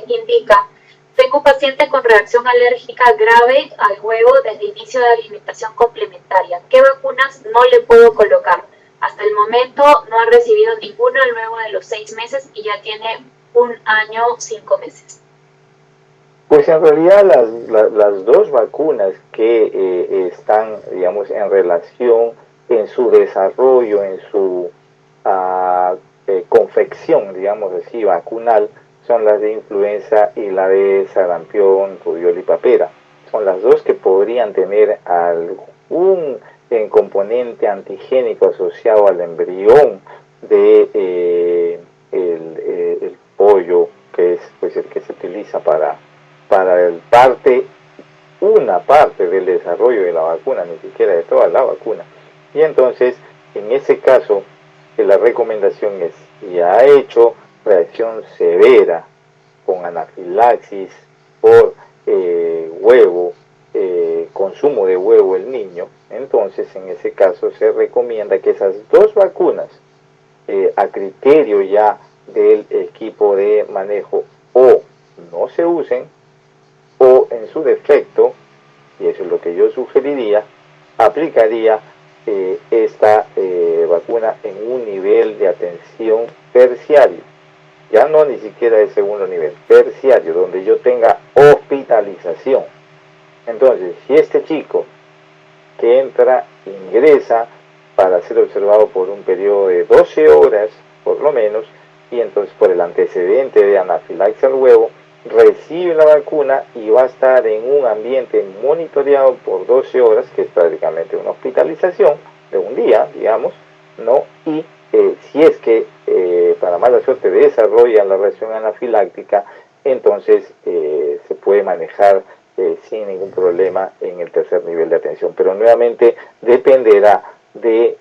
Indica: tengo un paciente con reacción alérgica grave al huevo desde inicio de alimentación complementaria. ¿Qué vacunas no le puedo colocar? Hasta el momento no ha recibido ninguna luego de los 6 meses y ya tiene 1 año 5 meses. Pues en realidad las dos vacunas que están, digamos, en relación en su desarrollo, en su confección, digamos así, vacunal, son las de influenza y la de sarampión, rubiola y papera. Son las dos que podrían tener algún componente antigénico asociado al embrión de el pollo, que es pues el que se utiliza para una parte del desarrollo de la vacuna, ni siquiera de toda la vacuna. Y entonces, en ese caso, la recomendación es, si ha hecho reacción severa con anafilaxis por huevo, consumo de huevo el niño, entonces en ese caso se recomienda que esas dos vacunas, a criterio ya del equipo de manejo, o no se usen, o en su defecto, y eso es lo que yo sugeriría, aplicaría esta vacuna en un nivel de atención terciario, ya no ni siquiera de segundo nivel, terciario, donde yo tenga hospitalización. Entonces, si este chico que entra, ingresa para ser observado por un periodo de 12 horas, por lo menos, y entonces por el antecedente de anafilaxia al huevo, recibe la vacuna y va a estar en un ambiente monitoreado por 12 horas, que es prácticamente una hospitalización de un día, digamos, ¿no? Y si es que para mala suerte desarrolla la reacción anafiláctica, entonces se puede manejar sin ningún problema en el tercer nivel de atención. Pero nuevamente dependerá de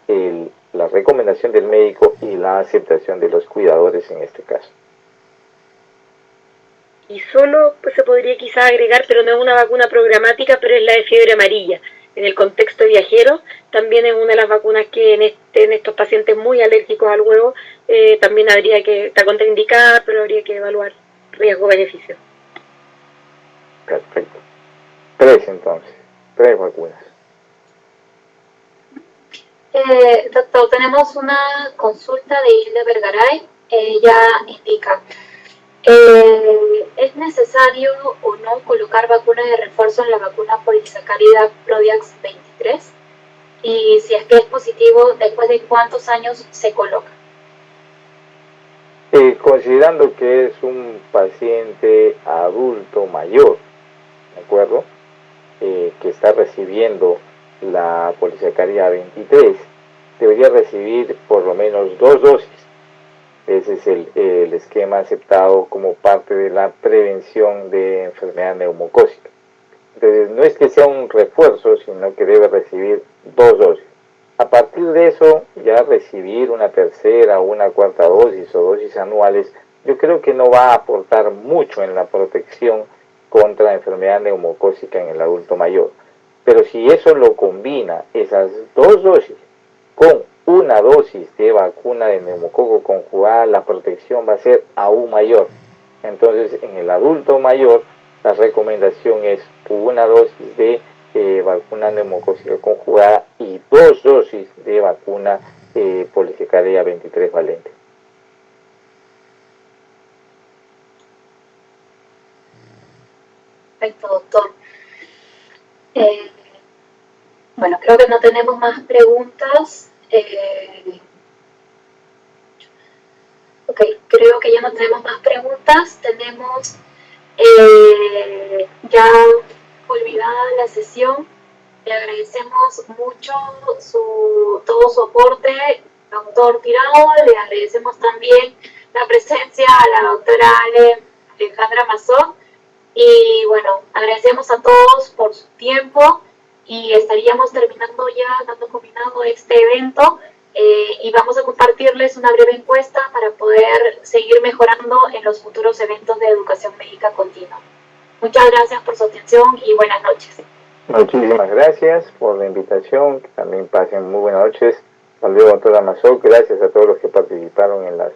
la recomendación del médico y la aceptación de los cuidadores en este caso. Y solo pues, se podría quizás agregar, pero no es una vacuna programática, pero es la de fiebre amarilla. En el contexto viajero, también es una de las vacunas que en estos pacientes muy alérgicos al huevo, también habría que, está contraindicada, pero habría que evaluar riesgo-beneficio. Perfecto. 3 entonces, 3 vacunas. Doctor, tenemos una consulta de Hilda Vergaray. Ella indica, ¿es necesario o no colocar vacuna de refuerzo en la vacuna polisacárida Prodiax 23? Y si es que es positivo, ¿después de cuántos años se coloca? Considerando que es un paciente adulto mayor, ¿de acuerdo? Que está recibiendo la polisacárida 23, debería recibir por lo menos 2 dosis. Ese es el esquema aceptado como parte de la prevención de enfermedad neumocócica. Entonces, no es que sea un refuerzo, sino que debe recibir 2 dosis. A partir de eso, ya recibir una tercera o una cuarta dosis o dosis anuales, yo creo que no va a aportar mucho en la protección contra la enfermedad neumocócica en el adulto mayor. Pero si eso lo combina, esas 2 dosis, con una dosis de vacuna de neumococo conjugada, la protección va a ser aún mayor. Entonces, en el adulto mayor, la recomendación es una dosis de vacuna neumocócica conjugada y 2 dosis de vacuna polisacárida 23 valente. Perfecto, doctor. Bueno, creo que no tenemos más preguntas. Ok, creo que ya no tenemos más preguntas. Tenemos ya olvidada la sesión. Le agradecemos mucho todo su aporte, doctor Tirado. Le agradecemos también la presencia a la doctora Alejandra Mazó. Y bueno, agradecemos a todos por su tiempo y estaríamos terminando ya, dando combinado este evento. Y vamos a compartirles una breve encuesta para poder seguir mejorando en los futuros eventos de educación médica continua. Muchas gracias por su atención y buenas noches. Muchísimas gracias por la invitación, que también pasen muy buenas noches. Hasta luego, doctora Mazó. Gracias a todos los que participaron en las